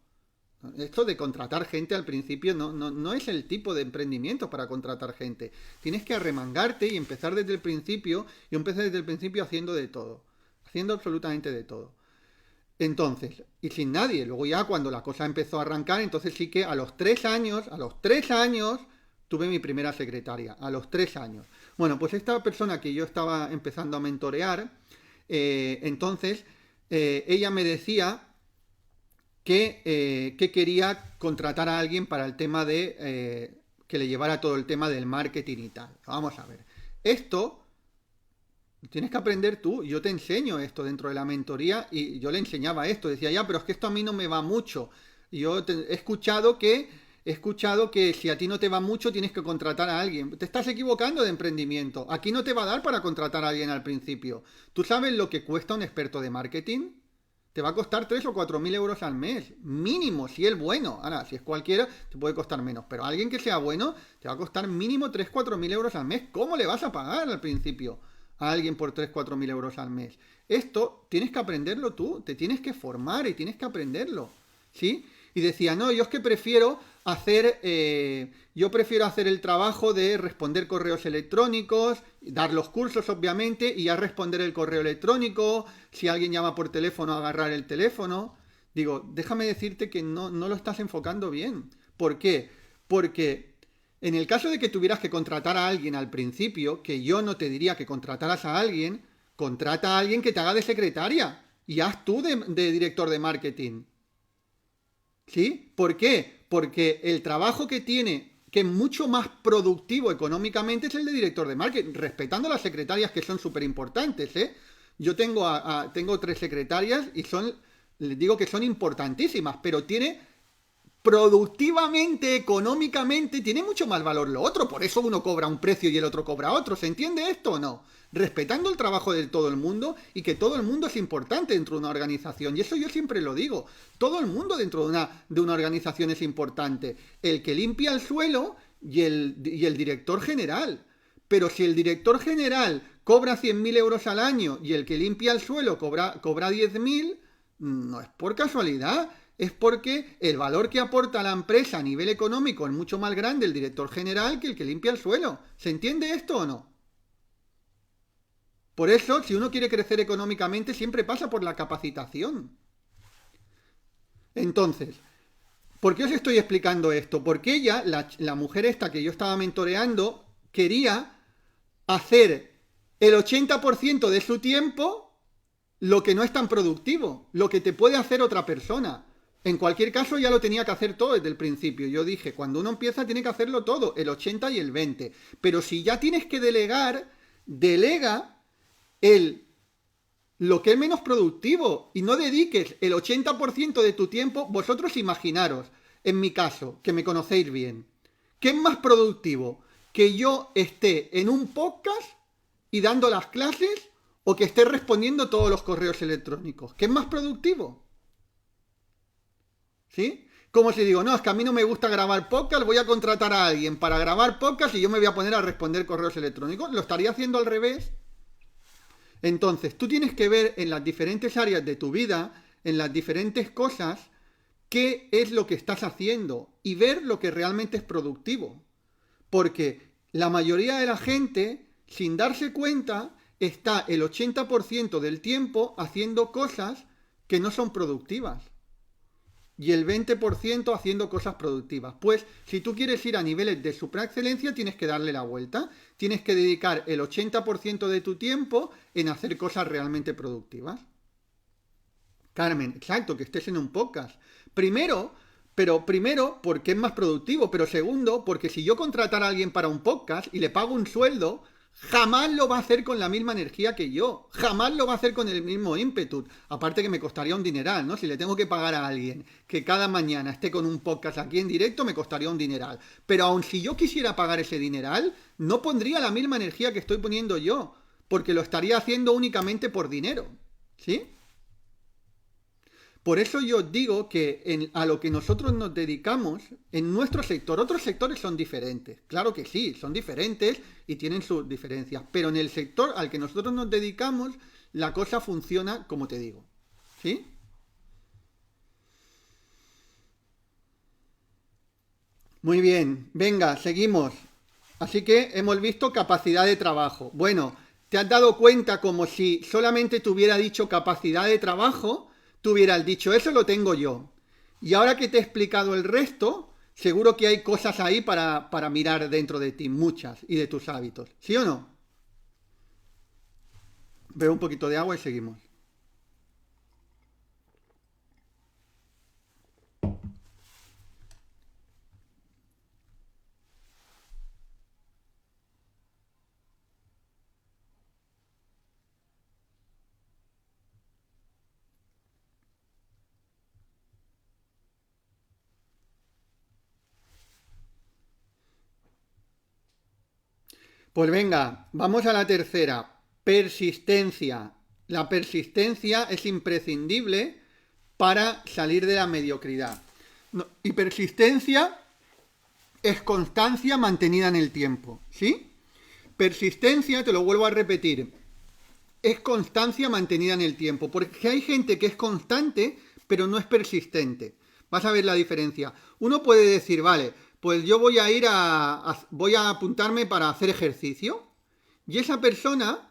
Esto de contratar gente al principio no es el tipo de emprendimiento para contratar gente. Tienes que arremangarte y empezar desde el principio, y empezar desde el principio haciendo de todo. Haciendo absolutamente de todo. Entonces, y sin nadie. Luego ya cuando la cosa empezó a arrancar, entonces sí que a los 3 años, tuve mi primera secretaria. A los 3 años. Bueno, pues esta persona que yo estaba empezando a mentorear, entonces, ella me decía que quería contratar a alguien para el tema de que le llevara todo el tema del marketing y tal. Vamos a ver. Esto tienes que aprender tú. Yo te enseño esto dentro de la mentoría y yo le enseñaba esto. Decía, ya, pero es que esto a mí no me va mucho. Y yo he escuchado que si a ti no te va mucho tienes que contratar a alguien. Te estás equivocando de emprendimiento. Aquí no te va a dar para contratar a alguien al principio. ¿Tú sabes lo que cuesta un experto de marketing? Te va a costar 3 o 4 mil euros al mes. Mínimo, si es bueno. Ahora, si es cualquiera, te puede costar menos. Pero alguien que sea bueno, te va a costar mínimo 3 o 4 mil euros al mes. ¿Cómo le vas a pagar al principio a alguien por 3 o 4 mil euros al mes? Esto tienes que aprenderlo tú. Te tienes que formar y tienes que aprenderlo. ¿Sí? Y decía, no, yo es que prefiero hacer el trabajo de responder correos electrónicos, dar los cursos obviamente y ya responder el correo electrónico, si alguien llama por teléfono, agarrar el teléfono. Digo, déjame decirte que no lo estás enfocando bien. ¿Por qué? Porque en el caso de que tuvieras que contratar a alguien al principio, que yo no te diría que contrataras a alguien, contrata a alguien que te haga de secretaria y haz tú de director de marketing. ¿Sí? ¿Por qué? Porque el trabajo que tiene, que es mucho más productivo económicamente, es el de director de marketing, respetando las secretarias que son súper importantes, ¿eh? Yo tengo 3 secretarias y les digo que son importantísimas, pero tiene productivamente, económicamente, tiene mucho más valor lo otro. Por eso uno cobra un precio y el otro cobra otro. ¿Se entiende esto o no? Respetando el trabajo de todo el mundo y que todo el mundo es importante dentro de una organización. Y eso yo siempre lo digo. Todo el mundo dentro de una organización es importante. El que limpia el suelo y el director general. Pero si el director general cobra 100.000 euros al año y el que limpia el suelo cobra 10.000, no es por casualidad. Es porque el valor que aporta a la empresa a nivel económico es mucho más grande el director general que el que limpia el suelo. ¿Se entiende esto o no? Por eso, si uno quiere crecer económicamente, siempre pasa por la capacitación. Entonces, ¿por qué os estoy explicando esto? Porque ella, la mujer esta que yo estaba mentoreando, quería hacer el 80% de su tiempo lo que no es tan productivo, lo que te puede hacer otra persona. En cualquier caso, ya lo tenía que hacer todo desde el principio. Yo dije, cuando uno empieza tiene que hacerlo todo, el 80 y el 20. Pero si ya tienes que delegar, delega lo que es menos productivo y no dediques el 80% de tu tiempo. Vosotros imaginaros, en mi caso, que me conocéis bien, ¿qué es más productivo? ¿Que yo esté en un podcast y dando las clases o que esté respondiendo todos los correos electrónicos? ¿Qué es más productivo? ¿Sí? Como si digo, no, es que a mí no me gusta grabar podcast, voy a contratar a alguien para grabar podcast y yo me voy a poner a responder correos electrónicos. ¿Lo estaría haciendo al revés? Entonces, tú tienes que ver en las diferentes áreas de tu vida, en las diferentes cosas, qué es lo que estás haciendo y ver lo que realmente es productivo. Porque la mayoría de la gente, sin darse cuenta, está el 80% del tiempo haciendo cosas que no son productivas. y el 20% haciendo cosas productivas. Pues si tú quieres ir a niveles de supraexcelencia, tienes que darle la vuelta. Tienes que dedicar el 80% de tu tiempo en hacer cosas realmente productivas. Carmen, exacto, que estés en un podcast. Primero, porque es más productivo, pero segundo, porque si yo contratara a alguien para un podcast y le pago un sueldo, jamás lo va a hacer con la misma energía que yo, jamás lo va a hacer con el mismo ímpetu. Aparte que me costaría un dineral, ¿no? Si le tengo que pagar a alguien que cada mañana esté con un podcast aquí en directo, me costaría un dineral. Pero aun si yo quisiera pagar ese dineral, no pondría la misma energía que estoy poniendo yo, porque lo estaría haciendo únicamente por dinero, ¿sí? Por eso yo digo que a lo que nosotros nos dedicamos, en nuestro sector, otros sectores son diferentes. Claro que sí, son diferentes y tienen sus diferencias. Pero en el sector al que nosotros nos dedicamos, la cosa funciona como te digo. ¿Sí? Muy bien, venga, seguimos. Así que hemos visto capacidad de trabajo. Bueno, ¿te has dado cuenta como si solamente te hubiera dicho capacidad de trabajo, tú hubieras dicho, eso lo tengo yo? Y ahora que te he explicado el resto, seguro que hay cosas ahí para mirar dentro de ti, muchas, y de tus hábitos. ¿Sí o no? Bebe un poquito de agua y seguimos. Pues venga, vamos a la tercera. Persistencia. La persistencia es imprescindible para salir de la mediocridad. Y persistencia es constancia mantenida en el tiempo, ¿sí? Persistencia, te lo vuelvo a repetir, es constancia mantenida en el tiempo, porque hay gente que es constante, pero no es persistente. Vas a ver la diferencia. Uno puede decir, vale, pues yo voy a voy a apuntarme para hacer ejercicio, y esa persona,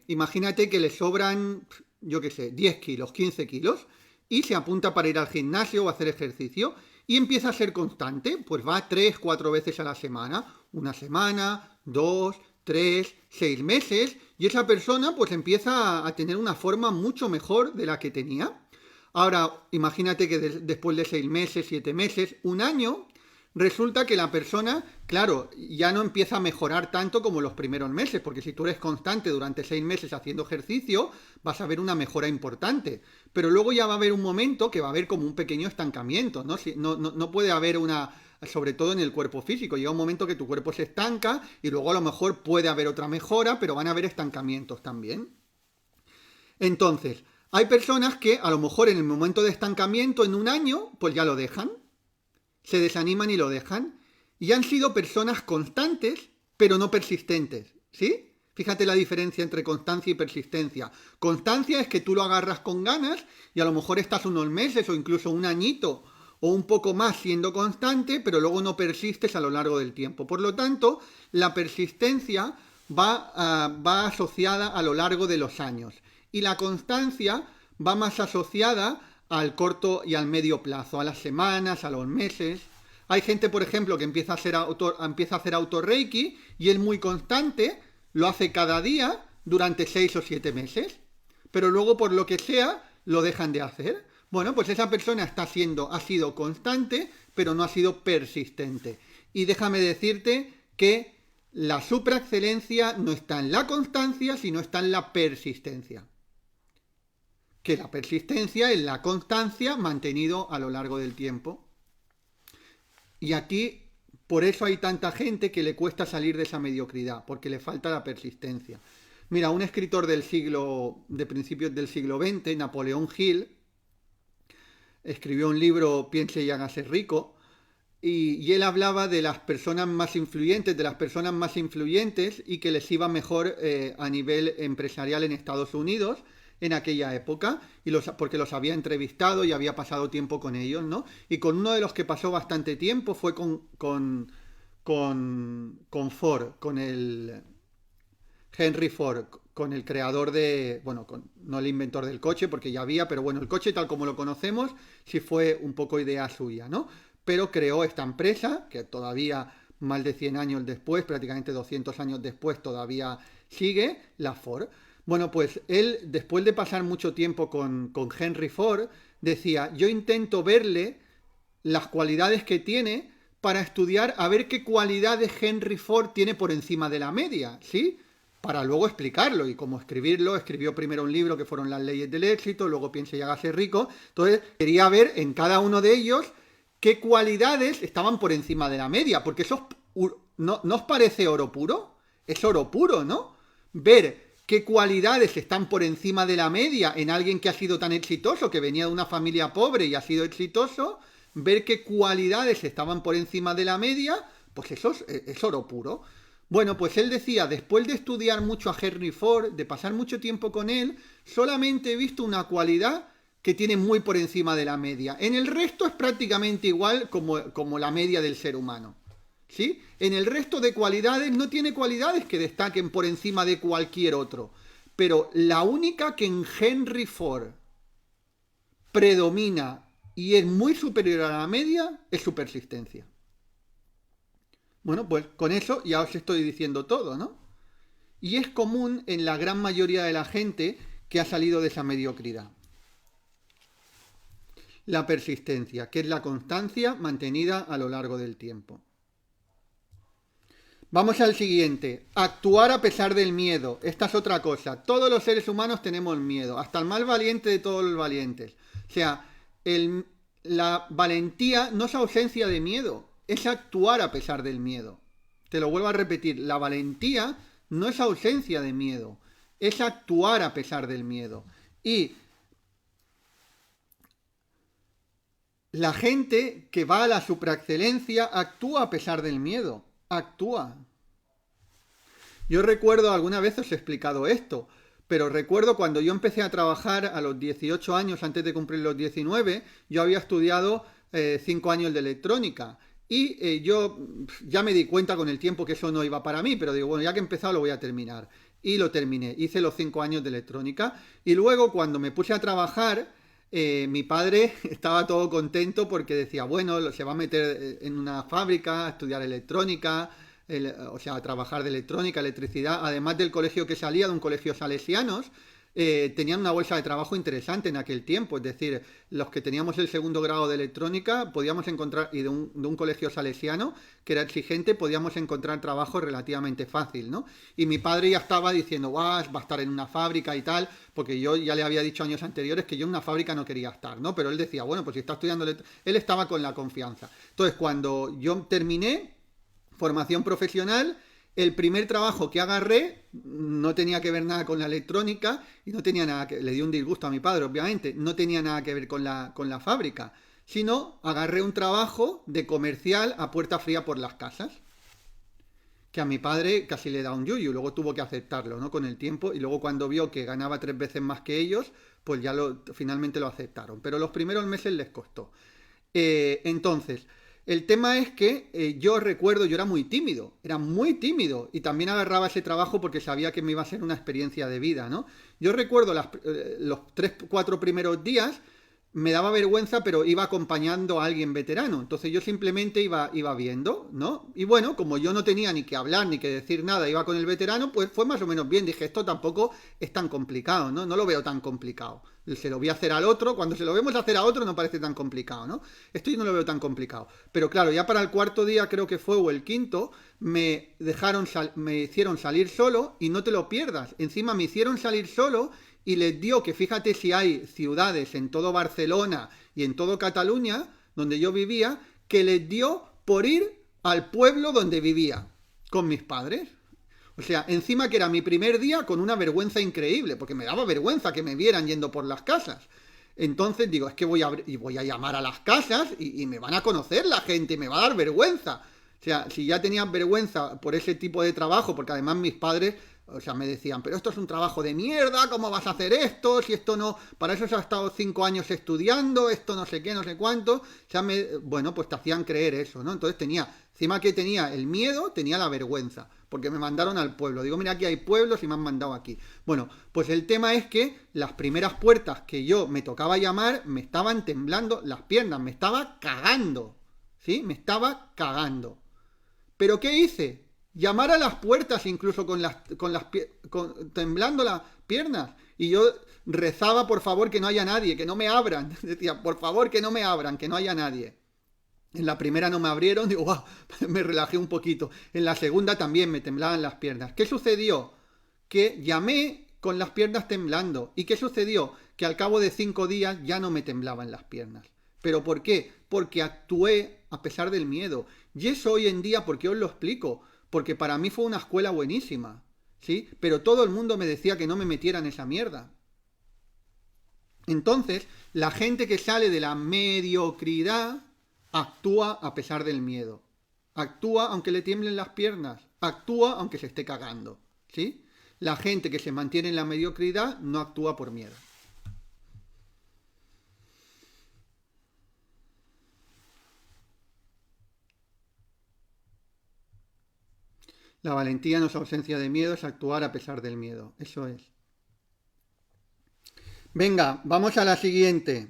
imagínate que le sobran, yo qué sé, 10 kilos, 15 kilos, y se apunta para ir al gimnasio o hacer ejercicio, y empieza a ser constante, pues va 3, 4 veces a la semana, una semana, 2, 3, 6 meses, y esa persona pues empieza a tener una forma mucho mejor de la que tenía. Ahora, imagínate que después de 6 meses, 7 meses, un año, resulta que la persona, claro, ya no empieza a mejorar tanto como los primeros meses, porque si tú eres constante durante 6 meses haciendo ejercicio, vas a ver una mejora importante. Pero luego ya va a haber un momento que va a haber como un pequeño estancamiento, ¿no? No puede haber una, sobre todo en el cuerpo físico, llega un momento que tu cuerpo se estanca y luego a lo mejor puede haber otra mejora, pero van a haber estancamientos también. Entonces, hay personas que a lo mejor en el momento de estancamiento, en un año, pues ya lo dejan, se desaniman y lo dejan, y han sido personas constantes, pero no persistentes, ¿sí? Fíjate la diferencia entre constancia y persistencia. Constancia es que tú lo agarras con ganas y a lo mejor estás unos meses o incluso un añito o un poco más siendo constante, pero luego no persistes a lo largo del tiempo. Por lo tanto, la persistencia va asociada a lo largo de los años y la constancia va más asociada al corto y al medio plazo, a las semanas, a los meses. Hay gente, por ejemplo, que empieza a hacer autorreiki y es muy constante, lo hace cada día durante 6 o 7 meses, pero luego por lo que sea lo dejan de hacer. Bueno, pues esa persona ha sido constante, pero no ha sido persistente. Y déjame decirte que la supraexcelencia no está en la constancia, sino está en la persistencia. Que la persistencia es la constancia mantenido a lo largo del tiempo. Y aquí, por eso hay tanta gente que le cuesta salir de esa mediocridad, porque le falta la persistencia. Mira, un escritor de principios del siglo XX, Napoleón Hill, escribió un libro, Piense y hágase rico, y él hablaba de las personas más influyentes, y que les iba mejor a nivel empresarial en Estados Unidos en aquella época, porque los había entrevistado y había pasado tiempo con ellos, ¿no? Y con uno de los que pasó bastante tiempo fue con Ford, con el Henry Ford, con el creador de, bueno, no el inventor del coche, porque ya había, pero bueno, el coche tal como lo conocemos, sí fue un poco idea suya, ¿no? Pero creó esta empresa, que todavía más de 100 años después, prácticamente 200 años después, todavía sigue, la Ford. Bueno, pues él, después de pasar mucho tiempo con Henry Ford, decía, yo intento verle las cualidades que tiene para estudiar a ver qué cualidades Henry Ford tiene por encima de la media, ¿sí? Para luego explicarlo y cómo escribirlo. Escribió primero un libro que fueron Las leyes del éxito, luego Piense y hágase rico. Entonces quería ver en cada uno de ellos qué cualidades estaban por encima de la media, porque eso ¿no os parece oro puro? Es oro puro, ¿no? Ver qué cualidades están por encima de la media en alguien que ha sido tan exitoso, que venía de una familia pobre y ha sido exitoso, ver qué cualidades estaban por encima de la media, pues eso es oro puro. Bueno, pues él decía, después de estudiar mucho a Henry Ford, de pasar mucho tiempo con él, solamente he visto una cualidad que tiene muy por encima de la media. En el resto es prácticamente igual como la media del ser humano, ¿sí? En el resto de cualidades no tiene cualidades que destaquen por encima de cualquier otro. Pero la única que en Henry Ford predomina y es muy superior a la media es su persistencia. Bueno, pues con eso ya os estoy diciendo todo, ¿no? Y es común en la gran mayoría de la gente que ha salido de esa mediocridad. La persistencia, que es la constancia mantenida a lo largo del tiempo. Vamos al siguiente. Actuar a pesar del miedo. Esta es otra cosa. Todos los seres humanos tenemos miedo. Hasta el más valiente de todos los valientes. O sea, la valentía no es ausencia de miedo. Es actuar a pesar del miedo. Te lo vuelvo a repetir. La valentía no es ausencia de miedo. Es actuar a pesar del miedo. Y la gente que va a la supraexcelencia actúa a pesar del miedo. Actúa. Yo recuerdo, alguna vez os he explicado esto, pero recuerdo cuando yo empecé a trabajar a los 18 años, antes de cumplir los 19, yo había estudiado 5 años de electrónica. Y yo ya me di cuenta con el tiempo que eso no iba para mí, pero digo, bueno, ya que he empezado lo voy a terminar. Y lo terminé, hice los 5 años de electrónica. Y luego cuando me puse a trabajar, mi padre estaba todo contento porque decía, bueno, se va a meter en una fábrica a estudiar electrónica, o sea, a trabajar de electrónica, electricidad, además del colegio que salía, de un colegio salesianos, tenían una bolsa de trabajo interesante en aquel tiempo, es decir, los que teníamos el segundo grado de electrónica podíamos encontrar, y de un colegio salesiano que era exigente, podíamos encontrar trabajo relativamente fácil, ¿no? Y mi padre ya estaba diciendo, va a estar en una fábrica y tal, porque yo ya le había dicho años anteriores que yo en una fábrica no quería estar, ¿no? Pero él decía, bueno, pues si está estudiando, él estaba con la confianza. Entonces, cuando yo terminé formación profesional, el primer trabajo que agarré no tenía que ver nada con la electrónica y no tenía nada que... Le dio un disgusto a mi padre, obviamente. No tenía nada que ver con la fábrica. Sino agarré un trabajo de comercial a puerta fría por las casas. Que a mi padre casi le da un yuyu. Luego tuvo que aceptarlo, ¿no? Con el tiempo. Y luego cuando vio que ganaba 3 veces más que ellos, pues ya finalmente lo aceptaron. Pero los primeros meses les costó. Entonces... El tema es que yo recuerdo, yo era muy tímido y también agarraba ese trabajo porque sabía que me iba a ser una experiencia de vida, ¿no? Yo recuerdo los 3-4 primeros días, me daba vergüenza, pero iba acompañando a alguien veterano, entonces yo simplemente iba viendo, ¿no? Y bueno, como yo no tenía ni que hablar ni que decir nada, iba con el veterano, pues fue más o menos bien, dije, esto tampoco es tan complicado, ¿no? No lo veo tan complicado. Se lo voy a hacer al otro, cuando se lo vemos hacer a otro no parece tan complicado, ¿no? Esto yo no lo veo tan complicado. Pero claro, ya para el 4.º día, creo que fue, o el 5.º, me hicieron salir solo, y no te lo pierdas. Encima me hicieron salir solo y les dio que, fíjate si hay ciudades en todo Barcelona y en todo Cataluña, donde yo vivía, que les dio por ir al pueblo donde vivía, con mis padres. O sea, encima que era mi primer día, con una vergüenza increíble, porque me daba vergüenza que me vieran yendo por las casas. Entonces digo, es que voy a llamar a las casas y me van a conocer la gente y me va a dar vergüenza. O sea, si ya tenían vergüenza por ese tipo de trabajo, porque además mis padres O sea, me decían, pero esto es un trabajo de mierda, ¿cómo vas a hacer esto? Si esto no, para eso se ha estado 5 años estudiando, esto no sé qué, no sé cuánto. O sea, bueno, pues te hacían creer eso, ¿no? Entonces encima que tenía el miedo, tenía la vergüenza, porque me mandaron al pueblo. Digo, mira, aquí hay pueblos y me han mandado aquí. Bueno, pues el tema es que las primeras puertas que yo me tocaba llamar, me estaban temblando las piernas, me estaba cagando, ¿sí? Me estaba cagando. ¿Pero qué hice? Llamar a las puertas incluso temblando las piernas. Y yo rezaba, por favor, que no haya nadie, que no me abran. Decía, por favor, que no me abran, que no haya nadie. En la primera no me abrieron, digo, wow, me relajé un poquito. En la segunda también me temblaban las piernas. ¿Qué sucedió? Que llamé con las piernas temblando. ¿Y qué sucedió? Que al cabo de 5 días ya no me temblaban las piernas. ¿Pero por qué? Porque actué a pesar del miedo. Y eso hoy en día, ¿por qué os lo explico? Porque para mí fue una escuela buenísima, ¿sí? Pero todo el mundo me decía que no me metiera en esa mierda. Entonces, la gente que sale de la mediocridad actúa a pesar del miedo. Actúa aunque le tiemblen las piernas. Actúa aunque se esté cagando, ¿sí? La gente que se mantiene en la mediocridad no actúa por miedo. La valentía no es ausencia de miedo, es actuar a pesar del miedo. Eso es. Venga, vamos a la siguiente.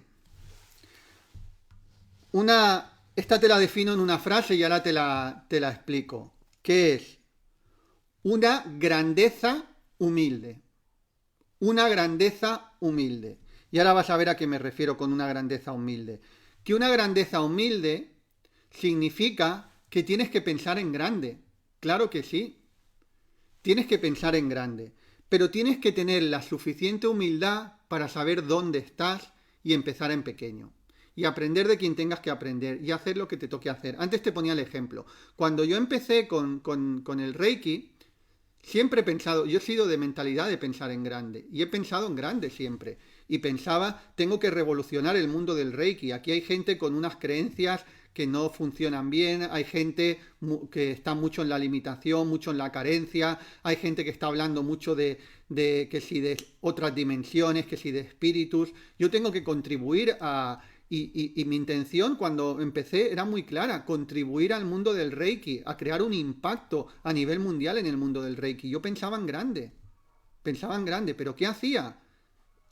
Esta te la defino en una frase y ahora te la explico. ¿Qué es? Una grandeza humilde. Una grandeza humilde. Y ahora vas a ver a qué me refiero con una grandeza humilde. Que una grandeza humilde significa que tienes que pensar en grande. Claro que sí. Tienes que pensar en grande. Pero tienes que tener la suficiente humildad para saber dónde estás y empezar en pequeño. Y aprender de quien tengas que aprender y hacer lo que te toque hacer. Antes te ponía el ejemplo. Cuando yo empecé con el Reiki, siempre he pensado, yo he sido de mentalidad de pensar en grande. Y he pensado en grande siempre. Y pensaba, tengo que revolucionar el mundo del Reiki. Aquí hay gente con unas creencias que no funcionan bien, hay gente que está mucho en la limitación, mucho en la carencia, hay gente que está hablando mucho de que si de otras dimensiones, que si de espíritus. Yo tengo que contribuir a... Y mi intención cuando empecé era muy clara, contribuir al mundo del Reiki, a crear un impacto a nivel mundial en el mundo del Reiki. Yo pensaba en grande, pero ¿qué hacía?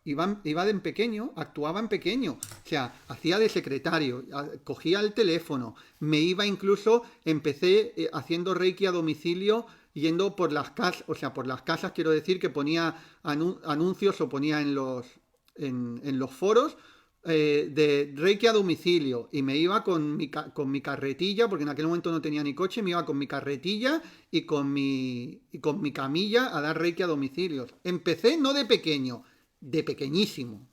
Iba de en pequeño, actuaba en pequeño, o sea, hacía de secretario, cogía el teléfono, me iba incluso, empecé haciendo Reiki a domicilio, yendo por las casas, o sea, por las casas quiero decir que ponía anuncios o ponía en los foros de Reiki a domicilio y me iba con mi carretilla, porque en aquel momento no tenía ni coche, me iba con mi carretilla y con mi camilla a dar Reiki a domicilios. Empecé no de pequeño, de pequeñísimo.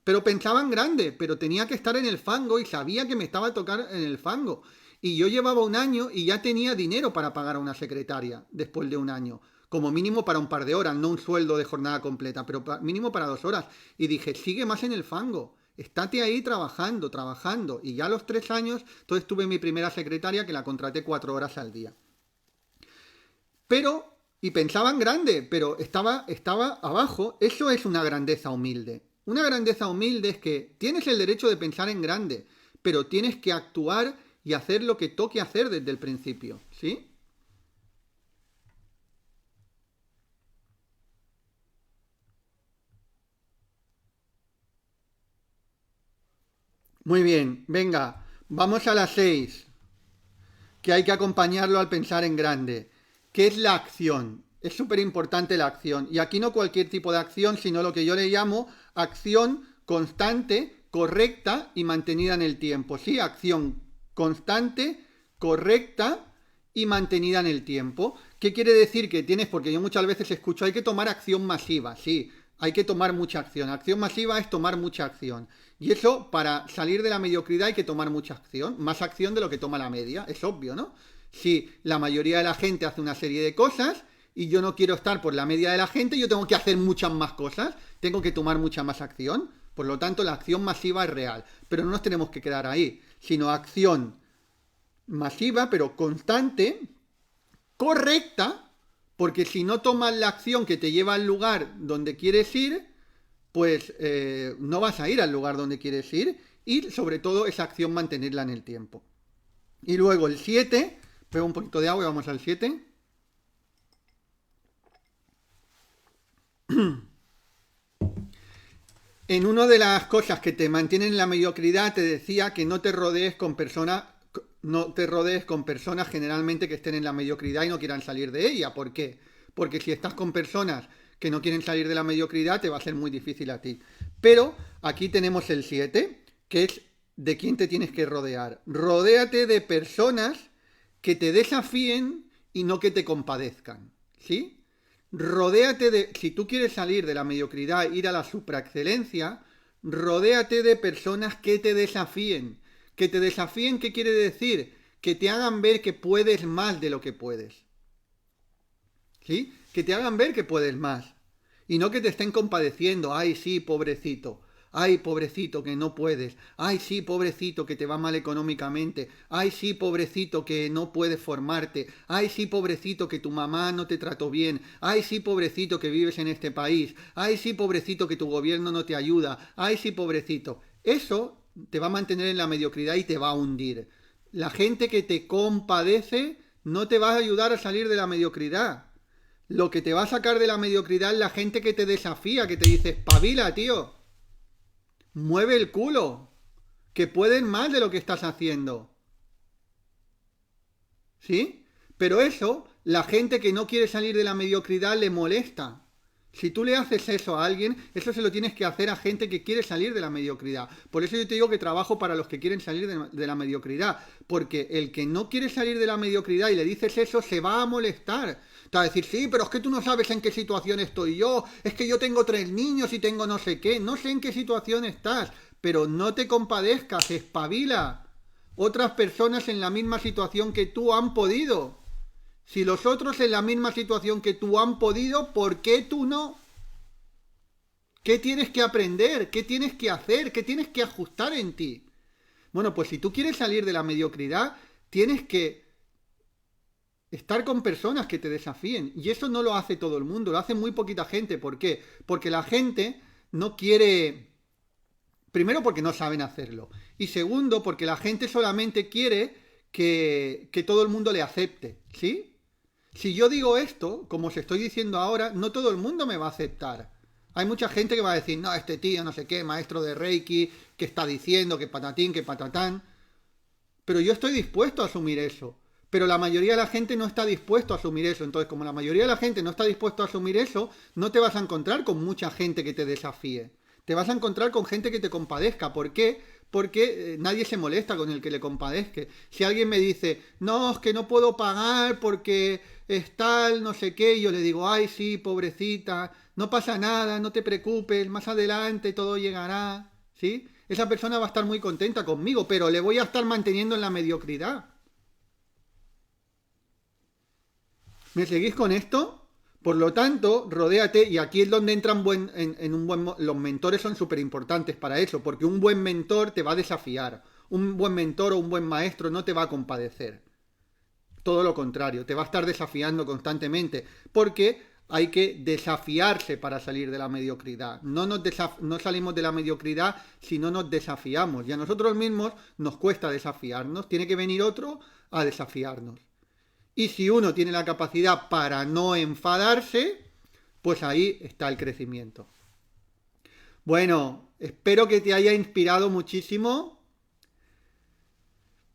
Pero pensaba en grande, pero tenía que estar en el fango y sabía que me estaba a tocar en el fango. Y yo llevaba 1 año y ya tenía dinero para pagar a una secretaria después de 1 año. Como mínimo para un par de horas, no un sueldo de jornada completa, pero mínimo para 2 horas. Y dije, sigue más en el fango. Estate ahí trabajando. Y ya a los 3 años, entonces tuve mi primera secretaria que la contraté 4 horas al día. Pero... Y pensaba en grande, pero estaba abajo. Eso es una grandeza humilde. Una grandeza humilde es que tienes el derecho de pensar en grande, pero tienes que actuar y hacer lo que toque hacer desde el principio, ¿sí? Muy bien, venga, vamos a las 6, que hay que acompañarlo al pensar en grande. ¿Qué es la acción? Es súper importante la acción. Y aquí no cualquier tipo de acción, sino lo que yo le llamo acción constante, correcta y mantenida en el tiempo. Sí, acción constante, correcta y mantenida en el tiempo. ¿Qué quiere decir que tienes? Porque yo muchas veces escucho, hay que tomar acción masiva. Sí, hay que tomar mucha acción. Acción masiva es tomar mucha acción. Y eso, para salir de la mediocridad hay que tomar mucha acción. Más acción de lo que toma la media. Es obvio, ¿no? Si la mayoría de la gente hace una serie de cosas y yo no quiero estar por la media de la gente, yo tengo que hacer muchas más cosas, tengo que tomar mucha más acción. Por lo tanto, la acción masiva es real. Pero no nos tenemos que quedar ahí, sino acción masiva, pero constante, correcta, Porque si no tomas la acción que te lleva al lugar donde quieres ir, pues no vas a ir al lugar donde quieres ir y sobre todo esa acción mantenerla en el tiempo. Y luego el 7, pego un poquito de agua y vamos al 7. En una de las cosas que te mantienen en la mediocridad te decía que no te rodees con personas generalmente que estén en la mediocridad y no quieran salir de ella. ¿Por qué? Porque si estás con personas que no quieren salir de la mediocridad, te va a ser muy difícil a ti. Pero aquí tenemos el 7, que es de quién te tienes que rodear. Rodéate de personas que te desafíen y no que te compadezcan. ¿Sí? Rodéate de... Si tú quieres salir de la mediocridad, ir a la supraexcelencia, rodéate de personas que te desafíen. Que te desafíen, ¿qué quiere decir? Que te hagan ver que puedes más de lo que puedes. ¿Sí? Que te hagan ver que puedes más. Y no que te estén compadeciendo. Ay, sí, pobrecito. Ay, pobrecito, que no puedes. Ay, sí, pobrecito, que te va mal económicamente. Ay, sí, pobrecito, que no puedes formarte. Ay, sí, pobrecito, que tu mamá no te trató bien. Ay, sí, pobrecito, que vives en este país. Ay, sí, pobrecito, que tu gobierno no te ayuda. Ay, sí, pobrecito. Eso te va a mantener en la mediocridad y te va a hundir. La gente que te compadece no te va a ayudar a salir de la mediocridad. Lo que te va a sacar de la mediocridad es la gente que te desafía, que te dice, espabila, tío. Mueve el culo, que pueden más de lo que estás haciendo. ¿Sí? Pero eso, la gente que no quiere salir de la mediocridad le molesta. Si tú le haces eso a alguien, eso se lo tienes que hacer a gente que quiere salir de la mediocridad. Por eso yo te digo que trabajo para los que quieren salir de la mediocridad. Porque el que no quiere salir de la mediocridad y le dices eso, se va a molestar. Te va a decir, sí, pero es que tú no sabes en qué situación estoy yo. Es que yo tengo 3 niños y tengo no sé qué. No sé en qué situación estás. Pero no te compadezcas, espabila. Otras personas en la misma situación que tú han podido. Si los otros en la misma situación que tú han podido, ¿por qué tú no? ¿Qué tienes que aprender? ¿Qué tienes que hacer? ¿Qué tienes que ajustar en ti? Bueno, pues si tú quieres salir de la mediocridad, tienes que estar con personas que te desafíen. Y eso no lo hace todo el mundo, lo hace muy poquita gente. ¿Por qué? Porque la gente no quiere... Primero porque no saben hacerlo. Y segundo porque la gente solamente quiere que todo el mundo le acepte. ¿Sí? Si yo digo esto, como os estoy diciendo ahora, no todo el mundo me va a aceptar. Hay mucha gente que va a decir, no, este tío, no sé qué, maestro de Reiki, que está diciendo que patatín, que patatán. Pero yo estoy dispuesto a asumir eso. Pero la mayoría de la gente no está dispuesto a asumir eso. Entonces, como la mayoría de la gente no está dispuesto a asumir eso, no te vas a encontrar con mucha gente que te desafíe. Te vas a encontrar con gente que te compadezca. ¿Por qué? Porque nadie se molesta con el que le compadezca. Si alguien me dice, no, es que no puedo pagar porque es tal, no sé qué, y yo le digo, ay, sí, pobrecita, no pasa nada, no te preocupes, más adelante todo llegará, ¿sí? Esa persona va a estar muy contenta conmigo, pero le voy a estar manteniendo en la mediocridad. ¿Me seguís con esto? Por lo tanto, rodéate, y aquí es donde entran los mentores son súper importantes para eso, porque un buen mentor te va a desafiar, un buen mentor o un buen maestro no te va a compadecer. Todo lo contrario, te va a estar desafiando constantemente, porque hay que desafiarse para salir de la mediocridad. No salimos de la mediocridad si no nos desafiamos, y a nosotros mismos nos cuesta desafiarnos, tiene que venir otro a desafiarnos. Y si uno tiene la capacidad para no enfadarse, pues ahí está el crecimiento. Bueno, espero que te haya inspirado muchísimo.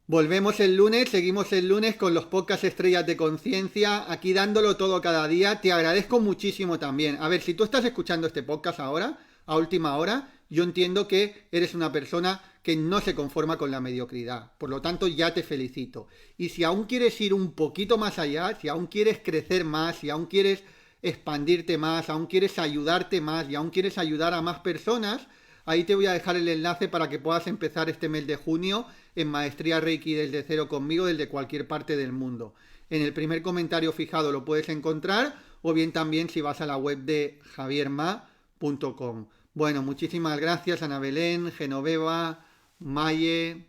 Volvemos el lunes, seguimos el lunes con los podcasts Estrellas de Conciencia, aquí dándolo todo cada día. Te agradezco muchísimo también. A ver, si tú estás escuchando este podcast ahora, a última hora, yo entiendo que eres una persona que no se conforma con la mediocridad. Por lo tanto, ya te felicito. Y si aún quieres ir un poquito más allá, si aún quieres crecer más, si aún quieres expandirte más, aún quieres ayudarte más y aún quieres ayudar a más personas, ahí te voy a dejar el enlace para que puedas empezar este mes de junio en Maestría Reiki desde cero conmigo desde cualquier parte del mundo. En el primer comentario fijado lo puedes encontrar o bien también si vas a la web de javierma.com. Bueno, muchísimas gracias Ana Belén, Genoveva, Maye,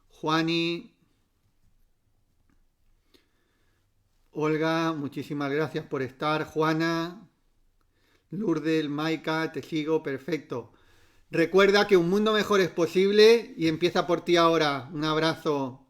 Juani, Olga, muchísimas gracias por estar. Juana, Lourdes, Maika, te sigo, perfecto. Recuerda que un mundo mejor es posible y empieza por ti ahora. Un abrazo.